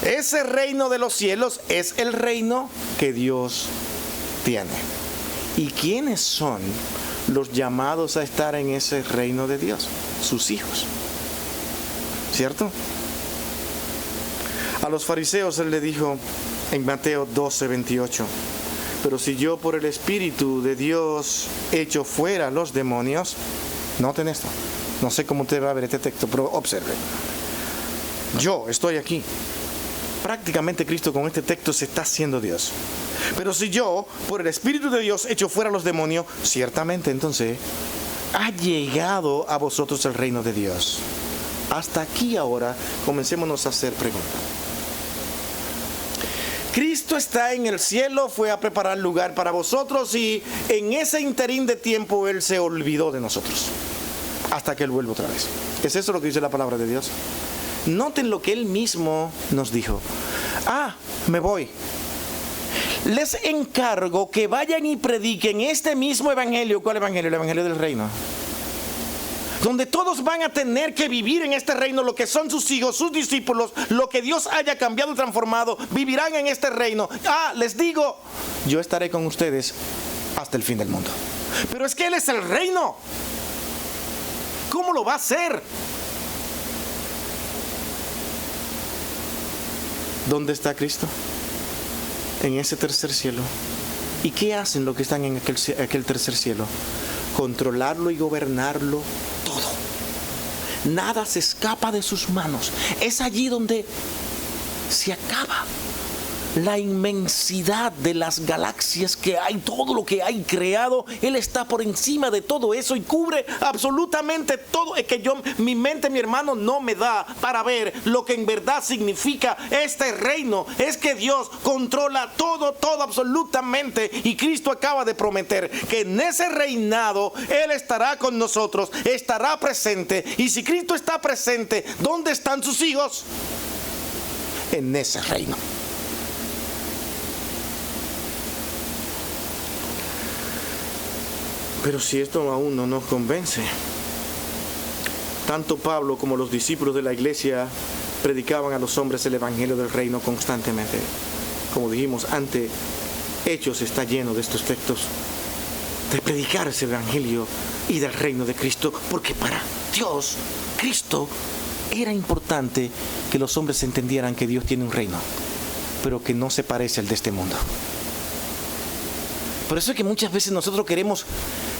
Ese reino de los cielos es el reino que Dios tiene. ¿Y quiénes son los llamados a estar en ese reino de Dios? Sus hijos, ¿cierto? A los fariseos Él le dijo en Mateo 12:28, pero si yo por el Espíritu de Dios echo fuera los demonios, noten esto, no sé cómo usted va a ver este texto, pero observe, yo estoy aquí. Prácticamente Cristo con este texto se está haciendo Dios. Pero si yo, por el Espíritu de Dios, echo fuera los demonios, ciertamente entonces ha llegado a vosotros el reino de Dios. Hasta aquí ahora comencémonos a hacer preguntas. Cristo está en el cielo, fue a preparar lugar para vosotros y en ese interín de tiempo Él se olvidó de nosotros. Hasta que Él vuelva otra vez. ¿Es eso lo que dice la palabra de Dios? Noten lo que Él mismo nos dijo. Me voy. Les encargo que vayan y prediquen este mismo evangelio. ¿Cuál evangelio? El evangelio del reino. Donde todos van a tener que vivir en este reino, lo que son sus hijos, sus discípulos, lo que Dios haya cambiado y transformado, vivirán en este reino. Les digo, yo estaré con ustedes hasta el fin del mundo. Pero es que Él es el reino. ¿Cómo lo va a hacer? ¿Dónde está Cristo? En ese tercer cielo. ¿Y qué hacen los que están en aquel tercer cielo? Controlarlo y gobernarlo todo. Nada se escapa de sus manos. Es allí donde se acaba la inmensidad de las galaxias que hay, todo lo que hay creado. Él está por encima de todo eso y cubre absolutamente todo. Es que mi mente, mi hermano, no me da para ver lo que en verdad significa este reino. Es que Dios controla todo absolutamente, y Cristo acaba de prometer que en ese reinado Él estará con nosotros, estará presente. Y si Cristo está presente, ¿dónde están sus hijos? En ese reino. Pero si esto aún no nos convence, tanto Pablo como los discípulos de la iglesia predicaban a los hombres el evangelio del reino constantemente. Como dijimos antes, Hechos está lleno de estos textos de predicar ese evangelio y del reino de Cristo, porque para Dios, Cristo, era importante que los hombres entendieran que Dios tiene un reino, pero que no se parece al de este mundo. Por eso es que muchas veces nosotros queremos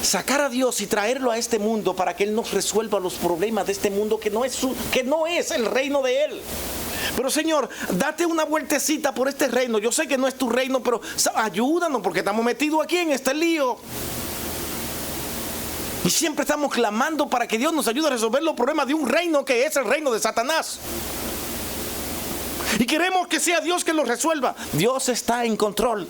sacar a Dios y traerlo a este mundo para que Él nos resuelva los problemas de este mundo que no es el reino de Él. Pero Señor, date una vueltecita por este reino. Yo sé que no es tu reino, pero ayúdanos porque estamos metidos aquí en este lío. Y siempre estamos clamando para que Dios nos ayude a resolver los problemas de un reino que es el reino de Satanás. Y queremos que sea Dios que lo resuelva. Dios está en control.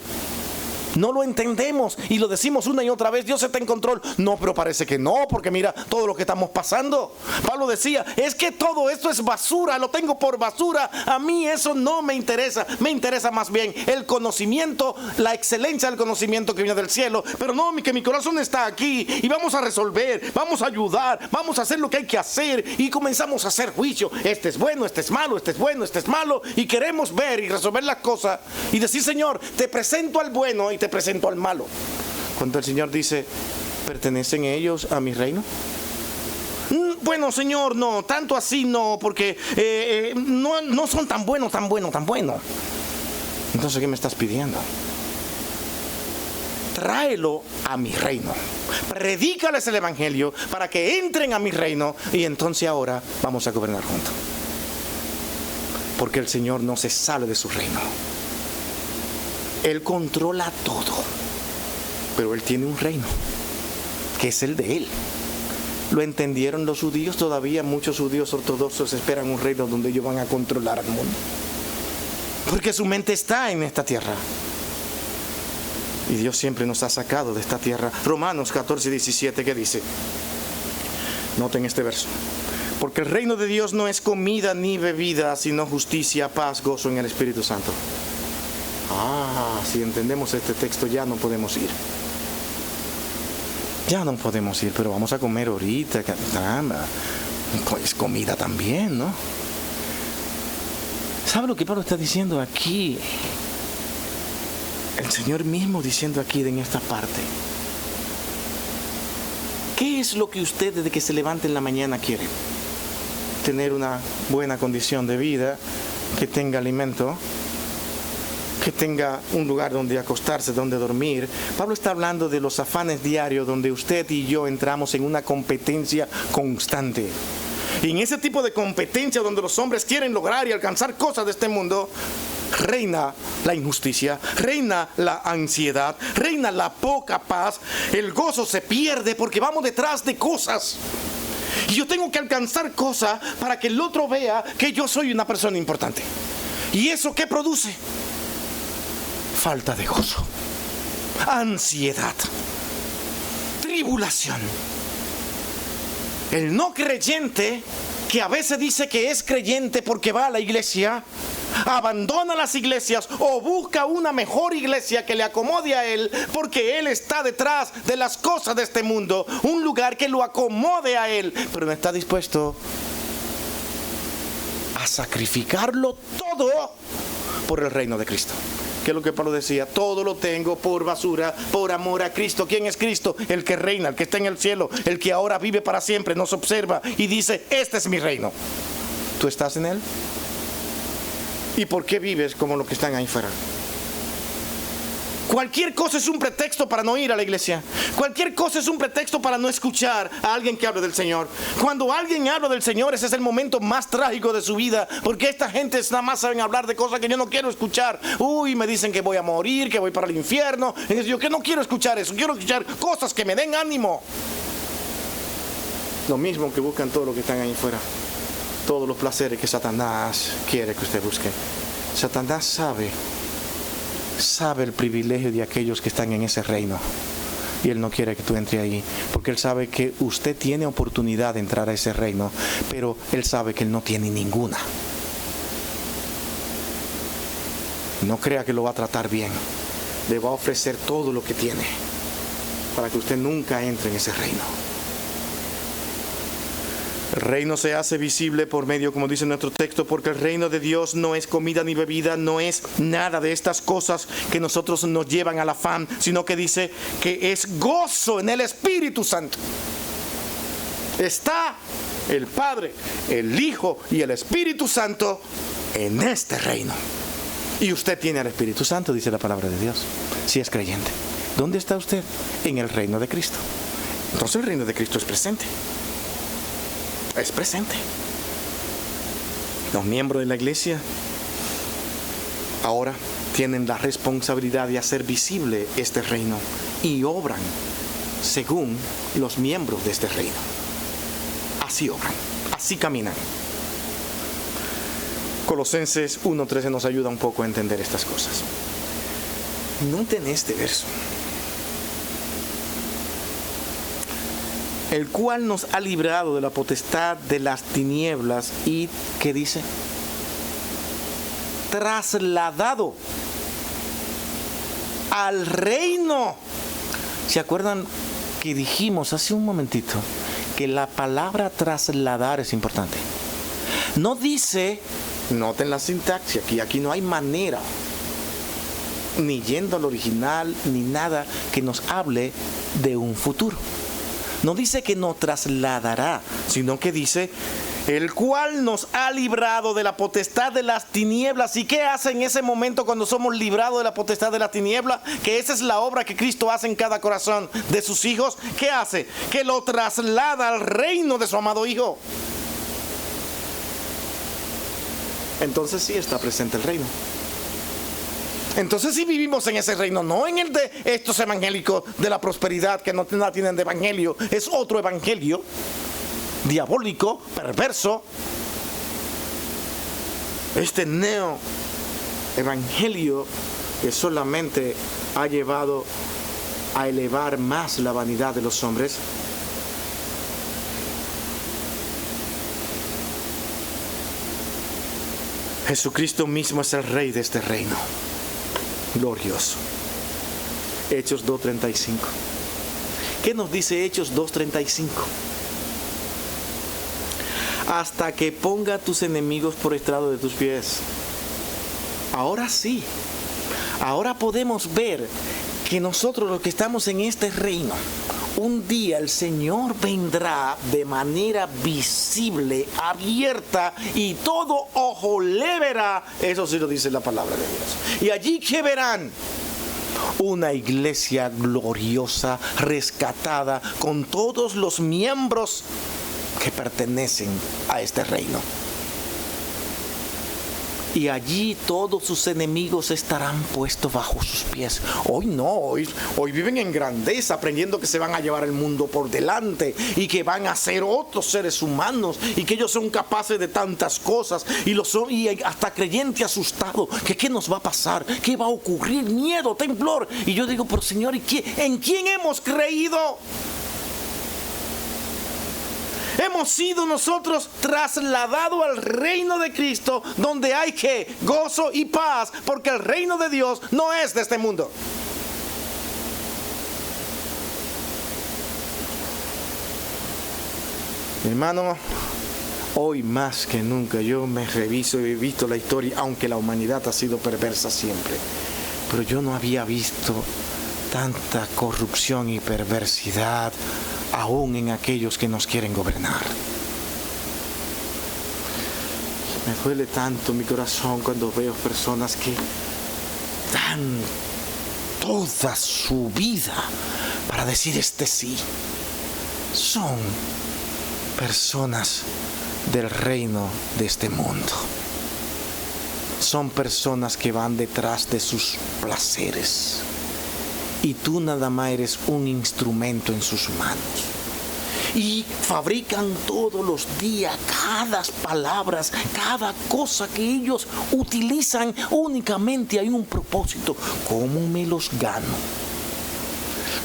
No lo entendemos y lo decimos una y otra vez, Dios está en control. No, pero parece que no, porque mira todo lo que estamos pasando. Pablo decía, es que todo esto es basura, lo tengo por basura. A mí eso no me interesa. Me interesa más bien el conocimiento, la excelencia del conocimiento que viene del cielo. Pero no, que mi corazón está aquí y vamos a resolver, vamos a ayudar, vamos a hacer lo que hay que hacer. Y comenzamos a hacer juicio. Este es bueno, este es malo, este es bueno, este es malo. Y queremos ver y resolver las cosas y decir, Señor, te presento al bueno y te presento al malo. Cuando el Señor dice, ¿pertenecen ellos a mi reino? Bueno, Señor, no, tanto así no, porque no son tan buenos. Entonces, ¿qué me estás pidiendo? Tráelo a mi reino. Predícales el evangelio para que entren a mi reino y entonces ahora vamos a gobernar juntos. Porque el Señor no se sale de su reino. Él controla todo, pero Él tiene un reino, que es el de Él. ¿Lo entendieron los judíos? Todavía muchos judíos ortodoxos esperan un reino donde ellos van a controlar al mundo. Porque su mente está en esta tierra. Y Dios siempre nos ha sacado de esta tierra. Romanos 14:17, ¿qué dice? Noten este verso. Porque el reino de Dios no es comida ni bebida, sino justicia, paz, gozo en el Espíritu Santo. Si entendemos este texto ya no podemos ir. Ya no podemos ir, pero vamos a comer ahorita. Caramba, es comida también, ¿no? ¿Sabe lo que Pablo está diciendo aquí? El Señor mismo diciendo aquí en esta parte. ¿Qué es lo que usted desde que se levanta en la mañana quiere? Tener una buena condición de vida, que tenga alimento, que tenga un lugar donde acostarse, donde dormir. Pablo está hablando de los afanes diarios donde usted y yo entramos en una competencia constante. Y en ese tipo de competencia donde los hombres quieren lograr y alcanzar cosas de este mundo, reina la injusticia, reina la ansiedad, reina la poca paz. El gozo se pierde porque vamos detrás de cosas. Y yo tengo que alcanzar cosas para que el otro vea que yo soy una persona importante. ¿Y eso qué produce? Falta de gozo, ansiedad, tribulación. El no creyente, que a veces dice que es creyente porque va a la iglesia, abandona las iglesias o busca una mejor iglesia que le acomode a él, porque él está detrás de las cosas de este mundo, un lugar que lo acomode a él, pero no está dispuesto a sacrificarlo todo por el reino de Cristo. ¿Qué es lo que Pablo decía? Todo lo tengo por basura, por amor a Cristo. ¿Quién es Cristo? El que reina, el que está en el cielo, el que ahora vive para siempre, nos observa y dice, este es mi reino. ¿Tú estás en él? ¿Y por qué vives como los que están ahí fuera? Cualquier cosa es un pretexto para no ir a la iglesia. Cualquier cosa es un pretexto para no escuchar a alguien que hable del Señor. Cuando alguien habla del Señor, ese es el momento más trágico de su vida, porque esta gente nada más saben hablar de cosas que yo no quiero escuchar. Me dicen que voy a morir, que voy para el infierno. Y yo que no quiero escuchar eso, quiero escuchar cosas que me den ánimo. Lo mismo que buscan todos los que están ahí fuera. Todos los placeres que Satanás quiere que usted busque. Satanás sabe el privilegio de aquellos que están en ese reino, y él no quiere que tú entres ahí, porque él sabe que usted tiene oportunidad de entrar a ese reino, pero él sabe que él no tiene ninguna. No crea que lo va a tratar bien. Le va a ofrecer todo lo que tiene para que usted nunca entre en ese reino. El reino se hace visible por medio, como dice nuestro texto, porque el reino de Dios no es comida ni bebida, no es nada de estas cosas que nosotros nos llevan al afán, sino que dice que es gozo en el Espíritu Santo. Está el Padre, el Hijo y el Espíritu Santo en este reino. Y usted tiene al Espíritu Santo, dice la palabra de Dios, si es creyente. ¿Dónde está usted? En el reino de Cristo. Entonces el reino de Cristo es presente. Es presente. Los miembros de la iglesia ahora tienen la responsabilidad de hacer visible este reino y obran según los miembros de este reino. Así obran, así caminan. Colosenses 1:13 nos ayuda un poco a entender estas cosas. Noten este verso. El cual nos ha librado de la potestad de las tinieblas y, ¿qué dice? Trasladado al reino. ¿Se acuerdan que dijimos hace un momentito que la palabra trasladar es importante? No dice, noten la sintaxis, aquí no hay manera, ni yendo al original, ni nada que nos hable de un futuro. No dice que nos trasladará, sino que dice, el cual nos ha librado de la potestad de las tinieblas. ¿Y qué hace en ese momento cuando somos librados de la potestad de la tiniebla? Que esa es la obra que Cristo hace en cada corazón de sus hijos. ¿Qué hace? Que lo traslada al reino de su amado Hijo. Entonces sí está presente el reino. Entonces sí vivimos en ese reino, no en el de estos evangélicos de la prosperidad que no tienen de evangelio. Es otro evangelio diabólico, perverso. Este neo evangelio que solamente ha llevado a elevar más la vanidad de los hombres. Jesucristo mismo es el rey de este reino glorioso. Hechos 2:35. ¿Qué nos dice Hechos 2:35? Hasta que ponga a tus enemigos por estrado de tus pies. Ahora sí, ahora podemos ver que nosotros los que estamos en este reino, un día el Señor vendrá de manera visible, abierta, y todo ojo le verá. Eso sí lo dice la palabra de Dios. Y allí que verán una iglesia gloriosa, rescatada, con todos los miembros que pertenecen a este reino. Y allí todos sus enemigos estarán puestos bajo sus pies. Hoy no, hoy viven en grandeza, aprendiendo que se van a llevar el mundo por delante y que van a ser otros seres humanos y que ellos son capaces de tantas cosas y lo son, y hasta creyente asustado que qué nos va a pasar, qué va a ocurrir, miedo, temblor. Y yo digo, pero Señor, ¿en quién hemos creído? Hemos sido nosotros trasladados al reino de Cristo, donde hay que gozo y paz, porque el reino de Dios no es de este mundo. Hermano, hoy más que nunca yo me reviso y he visto la historia, aunque la humanidad ha sido perversa siempre, pero yo no había visto tanta corrupción y perversidad aún en aquellos que nos quieren gobernar. Me duele tanto mi corazón cuando veo personas que dan toda su vida para decir este sí. Son personas del reino de este mundo. Son personas que van detrás de sus placeres. Y tú nada más eres un instrumento en sus manos. Y fabrican todos los días cada palabra, cada cosa que ellos utilizan, únicamente hay un propósito. ¿Cómo me los gano?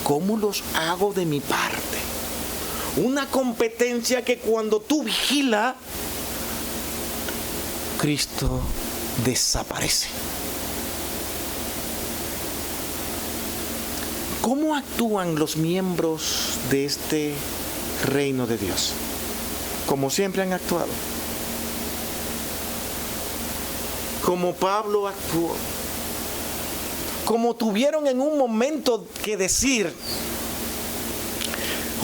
¿Cómo los hago de mi parte? Una competencia que cuando tú vigilas, Cristo desaparece. ¿Cómo actúan los miembros de este reino de Dios? Como siempre han actuado. Como Pablo actuó. Como tuvieron en un momento que decir,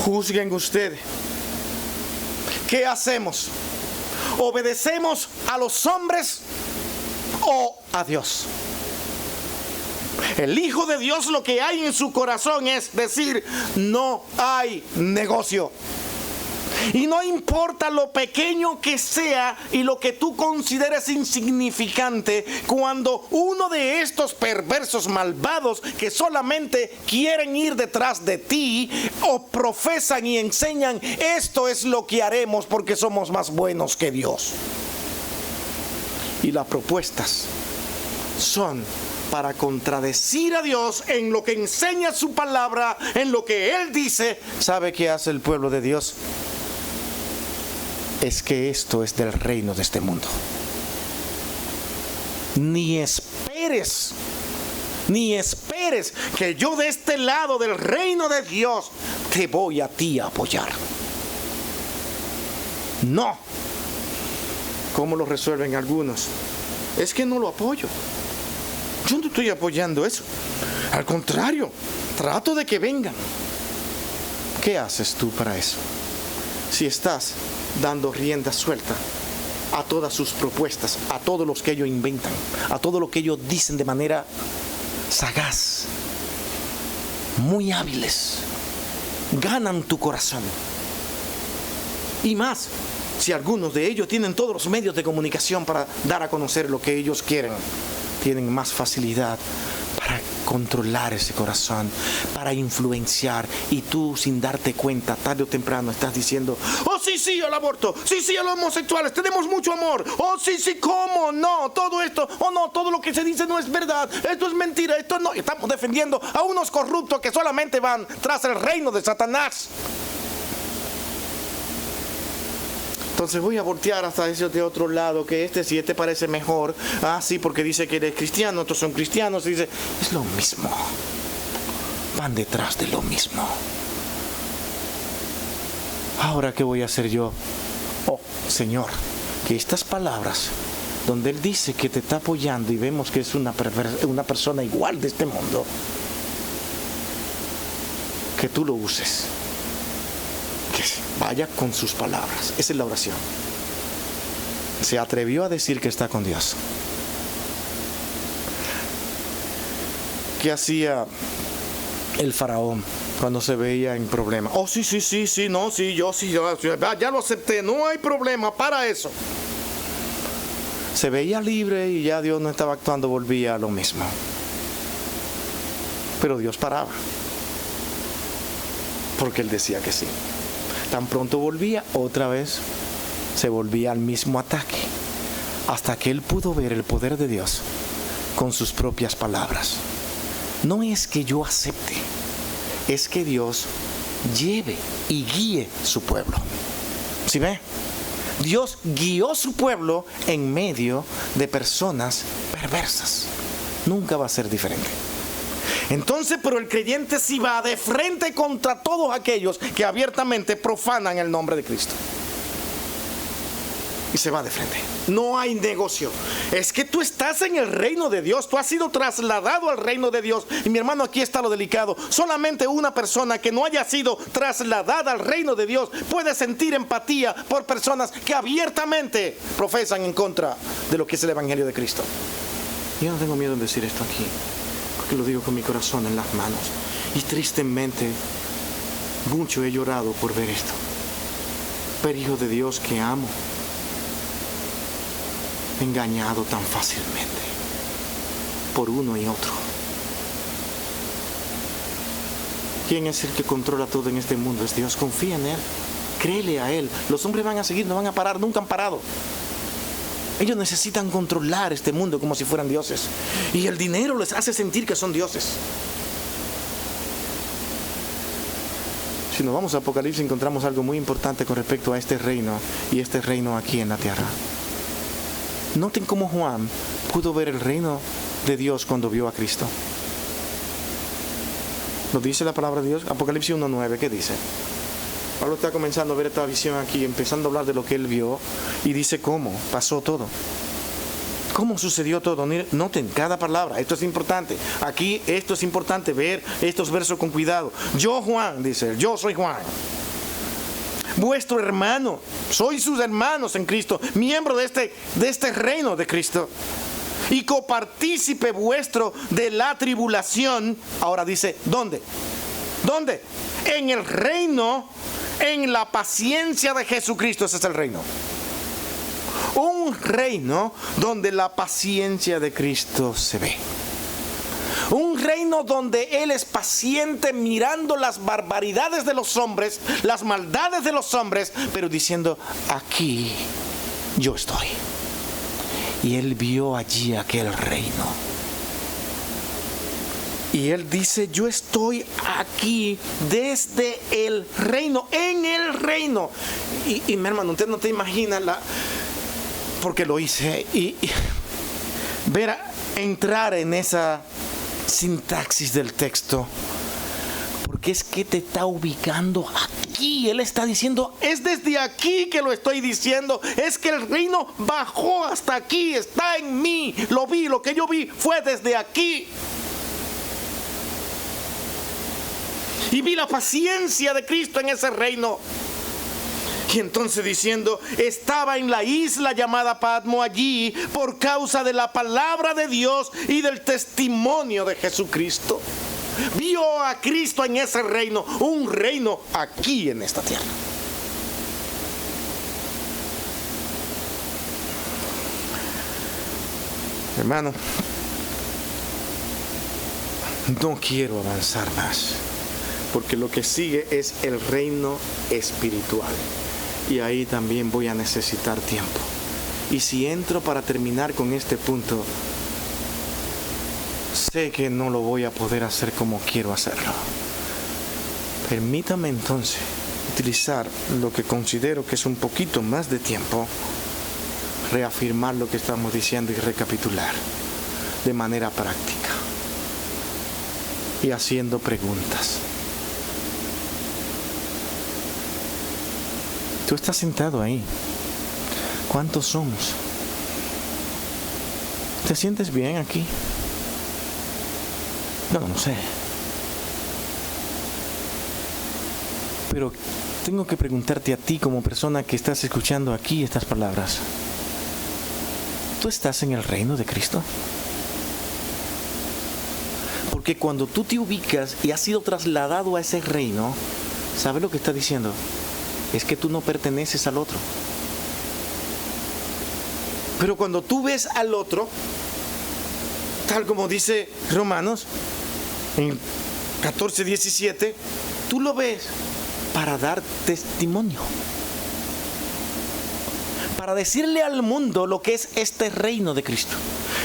juzguen ustedes. ¿Qué hacemos? ¿Obedecemos a los hombres o a Dios? El Hijo de Dios, lo que hay en su corazón es decir, no hay negocio. Y no importa lo pequeño que sea y lo que tú consideres insignificante, cuando uno de estos perversos malvados que solamente quieren ir detrás de ti o profesan y enseñan, esto es lo que haremos porque somos más buenos que Dios. Y las propuestas son para contradecir a Dios en lo que enseña su palabra, en lo que Él dice. ¿Sabe qué hace el pueblo de Dios? Es que esto es del reino de este mundo. Ni esperes que yo de este lado del reino de Dios te voy a ti a apoyar. No. ¿Cómo lo resuelven algunos? Es que no lo apoyo. Yo no estoy apoyando eso. Al contrario, trato de que vengan. ¿Qué haces tú para eso? Si estás dando rienda suelta a todas sus propuestas, a todo lo que ellos inventan, a todo lo que ellos dicen de manera sagaz, muy hábiles, ganan tu corazón. Y más, si algunos de ellos tienen todos los medios de comunicación para dar a conocer lo que ellos quieren, tienen más facilidad para controlar ese corazón, para influenciar, y tú sin darte cuenta, tarde o temprano estás diciendo, oh sí al aborto, sí a los homosexuales, tenemos mucho amor, oh sí, cómo no, todo esto, oh no, todo lo que se dice no es verdad, esto es mentira, esto no. Estamos defendiendo a unos corruptos que solamente van tras el reino de Satanás. Entonces voy a voltear hasta ese de otro lado, que si este parece mejor. Ah, sí, porque dice que eres cristiano, otros son cristianos. Y dice, es lo mismo. Van detrás de lo mismo. Ahora, ¿qué voy a hacer yo? Oh, Señor, que estas palabras, donde Él dice que te está apoyando y vemos que es una persona igual de este mundo, que tú lo uses. Que vaya con sus palabras. Esa es la oración. Se atrevió a decir que está con Dios. ¿Qué hacía el faraón cuando se veía en problemas? Oh, sí, yo ya lo acepté, no hay problema para eso. Se veía libre y ya Dios no estaba actuando, volvía a lo mismo. Pero Dios paraba, porque Él decía que sí. Tan pronto volvía, otra vez se volvía al mismo ataque, hasta que él pudo ver el poder de Dios con sus propias palabras. No es que yo acepte, es que Dios lleve y guíe su pueblo. ¿Sí ve? Dios guió su pueblo en medio de personas perversas. Nunca va a ser diferente. Entonces, pero el creyente sí va de frente contra todos aquellos que abiertamente profanan el nombre de Cristo. Y se va de frente. No hay negocio. Es que tú estás en el reino de Dios. Tú has sido trasladado al reino de Dios. Y mi hermano, aquí está lo delicado. Solamente una persona que no haya sido trasladada al reino de Dios puede sentir empatía por personas que abiertamente profesan en contra de lo que es el evangelio de Cristo. Yo no tengo miedo en decir esto aquí, porque lo digo con mi corazón en las manos. Y tristemente, mucho he llorado por ver esto. Ver hijos de Dios que amo, engañado tan fácilmente por uno y otro. ¿Quién es el que controla todo en este mundo? Es Dios. Confía en Él, créele a Él. Los hombres van a seguir, no van a parar, nunca han parado. Ellos necesitan controlar este mundo como si fueran dioses, y el dinero les hace sentir que son dioses. Si nos vamos a Apocalipsis, encontramos algo muy importante con respecto a este reino y este reino aquí en la tierra. Noten cómo Juan pudo ver el reino de Dios cuando vio a Cristo. Nos dice la palabra de Dios, Apocalipsis 1:9, ¿qué dice? Pablo está comenzando a ver esta visión aquí, empezando a hablar de lo que él vio, y dice cómo pasó todo. ¿Cómo sucedió todo? Noten cada palabra, esto es importante. Aquí esto es importante, ver estos versos con cuidado. Yo, Juan, dice él, yo soy Juan, vuestro hermano, soy sus hermanos en Cristo, miembro de este reino de Cristo. y copartícipe vuestro de la tribulación. Ahora dice, ¿dónde? ¿Dónde? En el reino, en la paciencia de Jesucristo. Ese es el reino. Un reino donde la paciencia de Cristo se ve. Un reino donde Él es paciente mirando las barbaridades de los hombres, las maldades de los hombres, pero diciendo, aquí yo estoy. Y Él vio allí aquel reino. Y Él dice, yo estoy aquí desde el reino, en el reino. Y mi hermano, usted no te imagina porque lo hice. Y ver entrar en esa sintaxis del texto, porque es que te está ubicando aquí. Él está diciendo, es desde aquí que lo estoy diciendo, es que el reino bajó hasta aquí, está en mí, lo vi, lo que yo vi fue desde aquí. Y vi la paciencia de Cristo en ese reino. Y entonces diciendo, estaba en la isla llamada Patmo allí por causa de la palabra de Dios y del testimonio de Jesucristo. Vio a Cristo en ese reino, un reino aquí en esta tierra. Hermano, no quiero avanzar más, porque lo que sigue es el reino espiritual. Y ahí también voy a necesitar tiempo. Y si entro para terminar con este punto, sé que no lo voy a poder hacer como quiero hacerlo. Permítame entonces utilizar lo que considero que es un poquito más de tiempo, reafirmar lo que estamos diciendo y recapitular de manera práctica y haciendo preguntas. Tú estás sentado ahí. ¿Cuántos somos? ¿Te sientes bien aquí? No sé. Pero tengo que preguntarte a ti como persona que estás escuchando aquí estas palabras. ¿Tú estás en el reino de Cristo? Porque cuando tú te ubicas y has sido trasladado a ese reino, ¿sabes lo que está diciendo? Es que tú no perteneces al otro. Pero cuando tú ves al otro, tal como dice Romanos en 14:17, tú lo ves para dar testimonio, para decirle al mundo lo que es este reino de Cristo.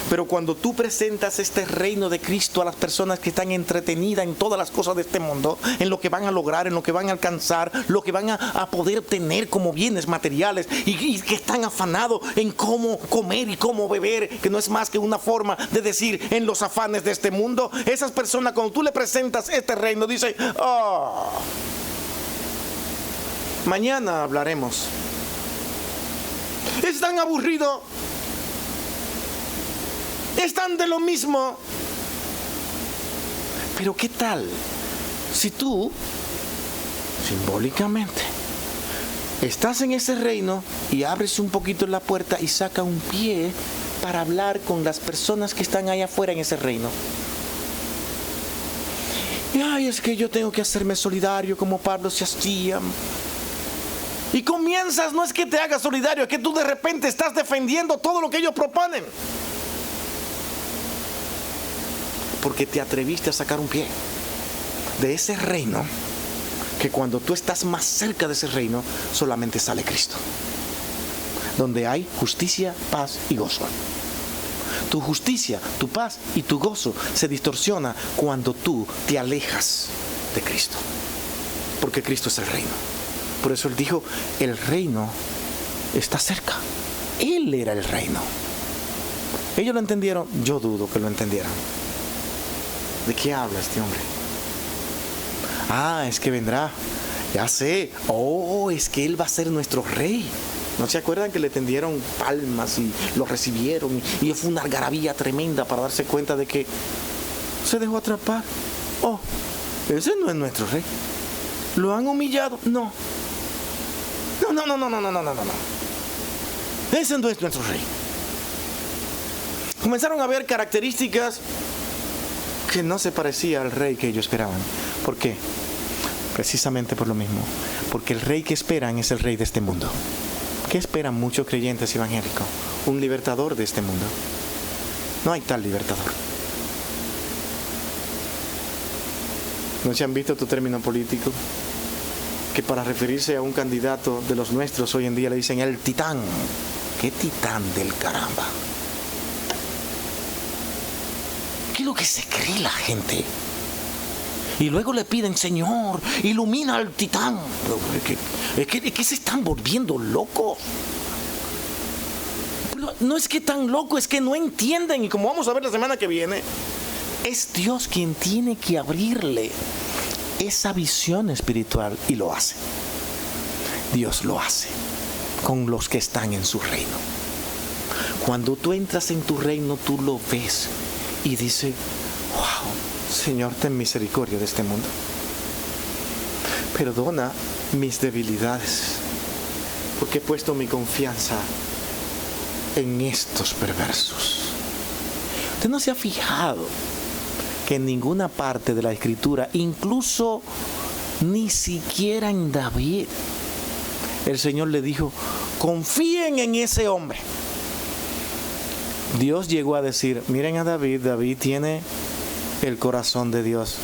Pero cuando tú presentas este reino de Cristo a las personas que están entretenidas en todas las cosas de este mundo, en lo que van a lograr, en lo que van a alcanzar, lo que van a poder tener como bienes materiales, y que están afanados en cómo comer y cómo beber, que no es más que una forma de decir en los afanes de este mundo, esas personas cuando tú le presentas este reino dicen, oh, mañana hablaremos. Es tan aburrido. Están de lo mismo. Pero ¿qué tal si tú, simbólicamente, estás en ese reino y abres un poquito la puerta y saca un pie para hablar con las personas que están allá afuera en ese reino? Y ay, es que yo tengo que hacerme solidario como Pablo se hacía. Y comienzas, no es que te hagas solidario, es que tú de repente estás defendiendo todo lo que ellos proponen. Porque te atreviste a sacar un pie de ese reino, que cuando tú estás más cerca de ese reino, solamente sale Cristo. Donde hay justicia, paz y gozo. Tu justicia, tu paz y tu gozo se distorsiona cuando tú te alejas de Cristo. Porque Cristo es el reino. Por eso Él dijo, el reino está cerca. Él era el reino. Ellos lo entendieron, yo dudo que lo entendieran. ¿De qué habla este hombre? Ah, es que vendrá. Ya sé. Oh, es que Él va a ser nuestro rey. ¿No se acuerdan que le tendieron palmas y lo recibieron? Y fue una algarabía tremenda para darse cuenta de que se dejó atrapar. Oh, ese no es nuestro rey. ¿Lo han humillado? No. No. Ese no es nuestro rey. comenzaron a ver características que no se parecía al rey que ellos esperaban. ¿Por qué? Precisamente por lo mismo. Porque el rey que esperan es el rey de este mundo. ¿Qué esperan muchos creyentes evangélicos? Un libertador de este mundo. No hay tal libertador. ¿No se han visto tu término político? Que para referirse a un candidato de los nuestros hoy en día le dicen el titán. ¿Qué titán del caramba? ¿Qué es lo que se cree la gente? Y luego le piden, Señor, ilumina al titán. Es que se están volviendo locos. Pero no es que tan loco, es que no entienden. Y como vamos a ver la semana que viene, es Dios quien tiene que abrirle esa visión espiritual y lo hace. Dios lo hace con los que están en su reino. Cuando tú entras en tu reino, tú lo ves y dices, wow, Señor, ten misericordia de este mundo. Perdona mis debilidades, porque he puesto mi confianza en estos perversos. Usted no se ha fijado que en ninguna parte de la Escritura, incluso ni siquiera en David, el Señor le dijo, confíen en ese hombre. Dios llegó a decir, miren a David, David tiene el corazón de Dios,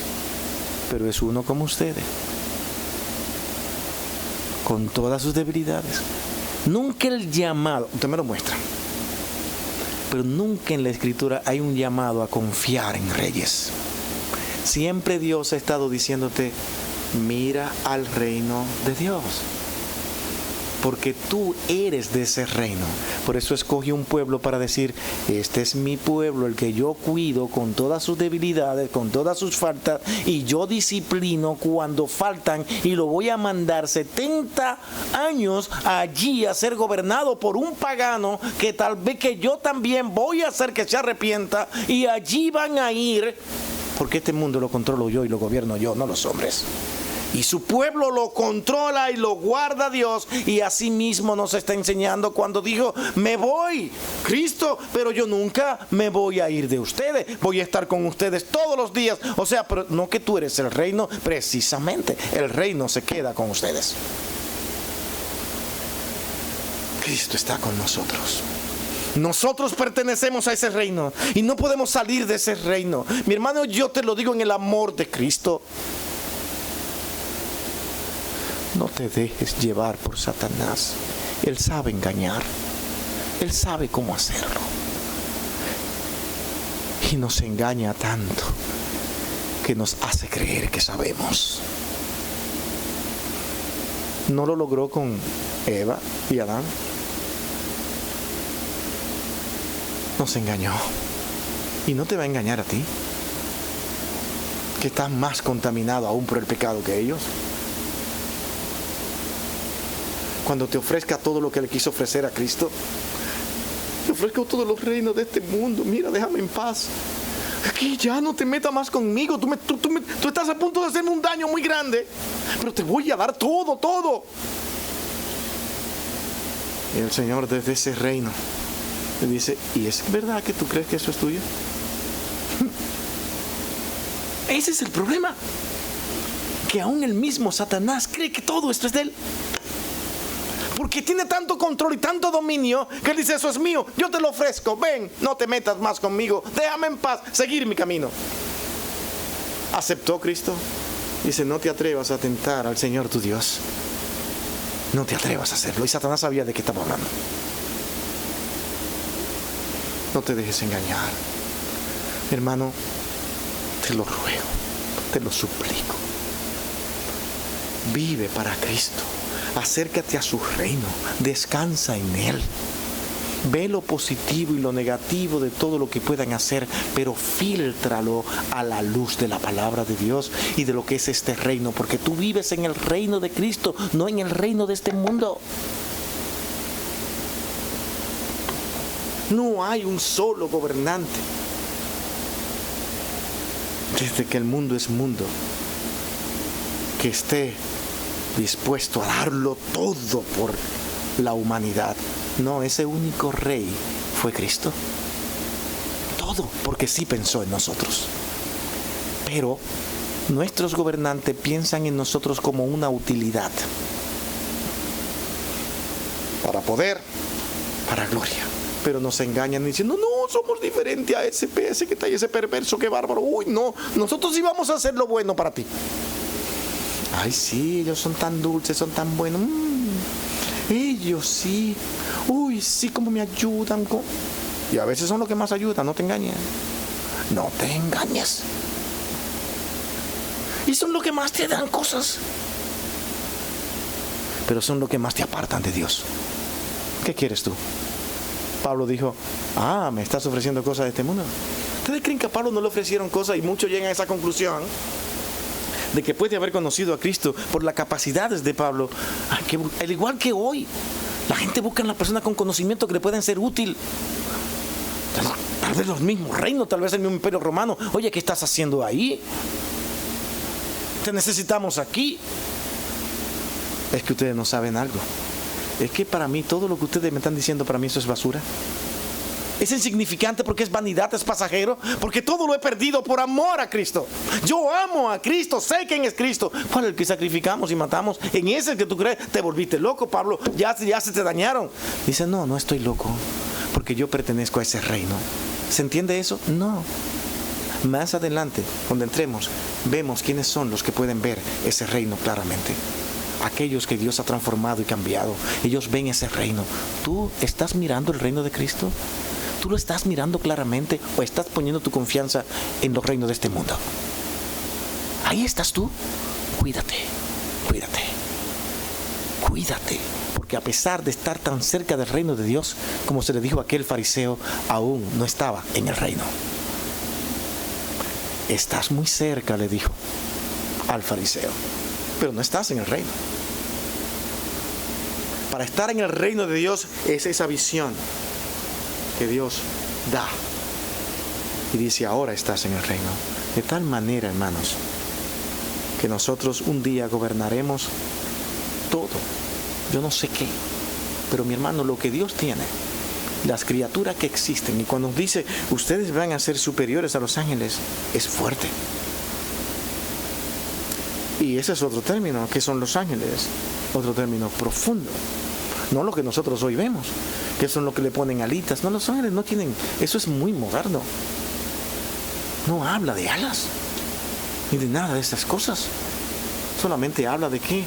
pero es uno como ustedes, con todas sus debilidades. Nunca el llamado, usted me lo muestra, pero nunca en la Escritura hay un llamado a confiar en reyes. Siempre Dios ha estado diciéndote, mira al reino de Dios, porque tú eres de ese reino. Por eso escogí un pueblo para decir, este es mi pueblo, el que yo cuido con todas sus debilidades, con todas sus faltas, y yo disciplino cuando faltan, y lo voy a mandar 70 años allí a ser gobernado por un pagano, que tal vez que yo también voy a hacer que se arrepienta, y allí van a ir, porque este mundo lo controlo yo y lo gobierno yo, no los hombres. Y su pueblo lo controla y lo guarda Dios. Y así mismo nos está enseñando cuando dijo, me voy, Cristo, pero yo nunca me voy a ir de ustedes. Voy a estar con ustedes todos los días. O sea, pero no que tú eres el reino, precisamente. El reino se queda con ustedes. Cristo está con nosotros. Nosotros pertenecemos a ese reino y no podemos salir de ese reino. Mi hermano, yo te lo digo en el amor de Cristo. No te dejes llevar por Satanás. Él sabe engañar. Él sabe cómo hacerlo. Y nos engaña tanto que nos hace creer que sabemos. No lo logró con Eva y Adán. Nos engañó. Y no te va a engañar a ti, que estás más contaminado aún por el pecado que ellos. Cuando te ofrezca todo lo que le quiso ofrecer a Cristo, te ofrezco todos los reinos de este mundo. Mira, déjame en paz. Aquí ya no te metas más conmigo. Tú estás a punto de hacerme un daño muy grande, pero te voy a dar todo, todo. Y el Señor desde ese reino le dice, ¿y es verdad que tú crees que eso es tuyo? Ese es el problema, que aún el mismo Satanás cree que todo esto es de él. Porque tiene tanto control y tanto dominio que él dice, eso es mío, yo te lo ofrezco, ven, no te metas más conmigo, déjame en paz, seguir mi camino. ¿Aceptó Cristo? Dice, no te atrevas a tentar al Señor tu Dios. No te atrevas a hacerlo. Y Satanás sabía de qué estaba hablando. No te dejes engañar. Hermano, te lo ruego, te lo suplico. Vive para Cristo. Acércate a su reino, descansa en Él. Ve lo positivo y lo negativo de todo lo que puedan hacer, pero fíltralo a la luz de la palabra de Dios y de lo que es este reino, porque tú vives en el reino de Cristo, no en el reino de este mundo. No hay un solo gobernante, desde que el mundo es mundo, que esté dispuesto a darlo todo por la humanidad. No, ese único rey fue Cristo. todo, porque sí pensó en nosotros. Pero nuestros gobernantes piensan en nosotros como una utilidad. Para poder, para gloria. Pero nos engañan diciendo, no, somos diferentes a ese que está ahí, ese perverso, qué bárbaro. Uy, no, nosotros sí vamos a hacer lo bueno para ti. Ay, sí, ellos son tan dulces, son tan buenos. Ellos sí. Uy, sí, cómo me ayudan. Y a veces son los que más ayudan, no te engañes. No te engañes. Y son los que más te dan cosas. Pero son los que más te apartan de Dios. ¿Qué quieres tú? Pablo dijo, me estás ofreciendo cosas de este mundo. ¿Ustedes creen que a Pablo no le ofrecieron cosas? Y muchos llegan a esa conclusión de que puede haber conocido a Cristo por las capacidades de Pablo. Al igual que hoy, la gente busca en las personas con conocimiento que le pueden ser útil. Tal vez los mismos reinos, tal vez el mismo imperio romano. Oye, ¿qué estás haciendo ahí? Te necesitamos aquí. Es que ustedes no saben algo. Es que para mí todo lo que ustedes me están diciendo, para mí eso es basura. Es insignificante porque es vanidad, es pasajero, porque todo lo he perdido por amor a Cristo. Yo amo a Cristo, sé quién es Cristo. ¿Cuál es el que sacrificamos y matamos? En ese que tú crees, te volviste loco, Pablo, ya se te dañaron. Dice, no estoy loco, porque yo pertenezco a ese reino. ¿Se entiende eso? No. Más adelante, cuando entremos, vemos quiénes son los que pueden ver ese reino claramente. Aquellos que Dios ha transformado y cambiado, ellos ven ese reino. ¿Tú estás mirando el reino de Cristo? ¿Tú lo estás mirando claramente o estás poniendo tu confianza en los reinos de este mundo? Ahí estás tú. Cuídate, cuídate, cuídate. Porque a pesar de estar tan cerca del reino de Dios, como se le dijo a aquel fariseo, aún no estaba en el reino. Estás muy cerca, le dijo al fariseo, pero no estás en el reino. Para estar en el reino de Dios es esa visión que Dios da y dice, ahora estás en el reino. De tal manera, hermanos, que nosotros un día gobernaremos todo. Yo no sé qué, pero mi hermano, lo que Dios tiene, las criaturas que existen, y cuando dice ustedes van a ser superiores a los ángeles, es fuerte. Y ese es otro término, que son los ángeles, otro término profundo. No lo que nosotros hoy vemos, que son lo que le ponen alitas. No, los ángeles no tienen, eso es muy moderno. No habla de alas, ni de nada de esas cosas. Solamente habla de qué,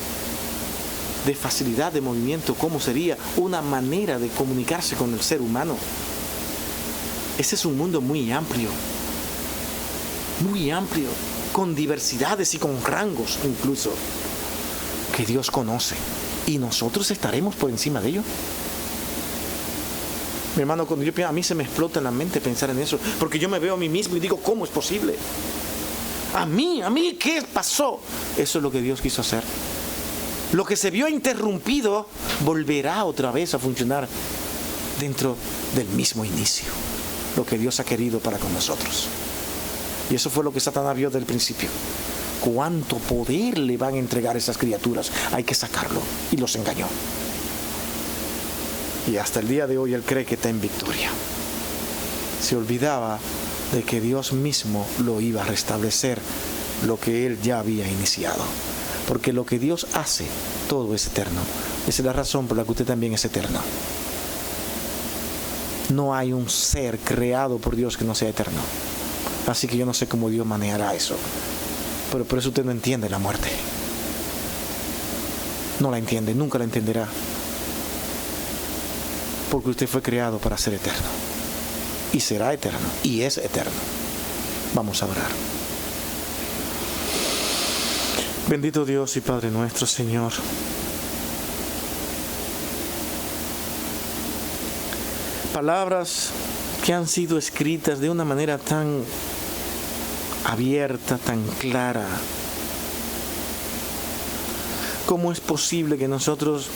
de facilidad de movimiento, cómo sería una manera de comunicarse con el ser humano. Ese es un mundo muy amplio, con diversidades y con rangos incluso, que Dios conoce, y nosotros estaremos por encima de ello. Mi hermano, cuando a mí se me explota en la mente pensar en eso, porque yo me veo a mí mismo y digo, ¿cómo es posible? A mí, ¿qué pasó? Eso es lo que Dios quiso hacer. Lo que se vio interrumpido volverá otra vez a funcionar dentro del mismo inicio. Lo que Dios ha querido para con nosotros. Y eso fue lo que Satanás vio desde el principio. Cuánto poder le van a entregar a esas criaturas. Hay que sacarlo. Y los engañó. Y hasta el día de hoy él cree que está en victoria. Se olvidaba de que Dios mismo lo iba a restablecer, lo que él ya había iniciado. Porque lo que Dios hace, todo es eterno. Esa es la razón por la que usted también es eterno. No hay un ser creado por Dios que no sea eterno. Así que yo no sé cómo Dios manejará eso. Pero por eso usted no entiende la muerte. No la entiende, nunca la entenderá. Porque usted fue creado para ser eterno. Y será eterno. Y es eterno. Vamos a orar. Bendito Dios y Padre nuestro, Señor. Palabras que han sido escritas de una manera tan abierta, tan clara. ¿Cómo es posible que nosotros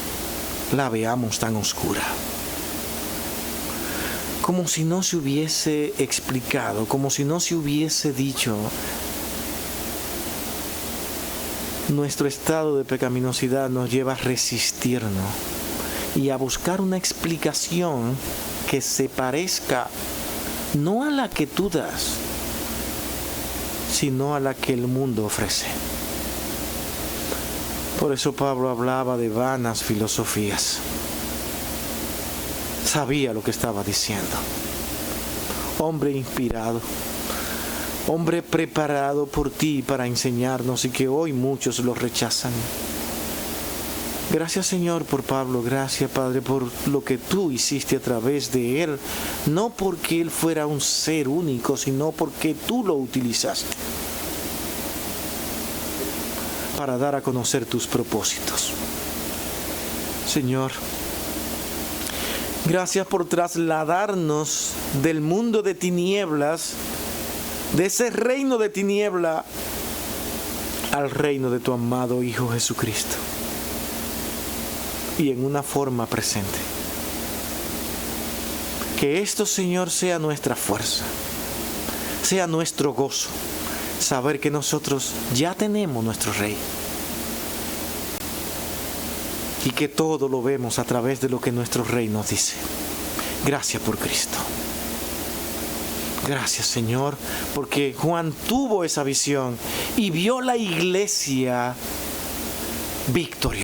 la veamos tan oscura? Como si no se hubiese explicado, como si no se hubiese dicho. Nuestro estado de pecaminosidad nos lleva a resistirnos y a buscar una explicación que se parezca no a la que tú das, sino a la que el mundo ofrece. Por eso Pablo hablaba de vanas filosofías. Sabía lo que estaba diciendo. Hombre inspirado, hombre preparado por ti para enseñarnos, y que hoy muchos lo rechazan. Gracias, Señor, por Pablo. Gracias, Padre, por lo que tú hiciste a través de él. No porque él fuera un ser único, sino porque tú lo utilizaste para dar a conocer tus propósitos. Señor, gracias por trasladarnos del mundo de tinieblas, de ese reino de tiniebla, al reino de tu amado Hijo Jesucristo. Y en una forma presente. Que esto, Señor, sea nuestra fuerza, sea nuestro gozo, saber que nosotros ya tenemos nuestro Rey. Y que todo lo vemos a través de lo que nuestro Rey nos dice. Gracias por Cristo. Gracias, Señor, porque Juan tuvo esa visión y vio la iglesia victoriosa.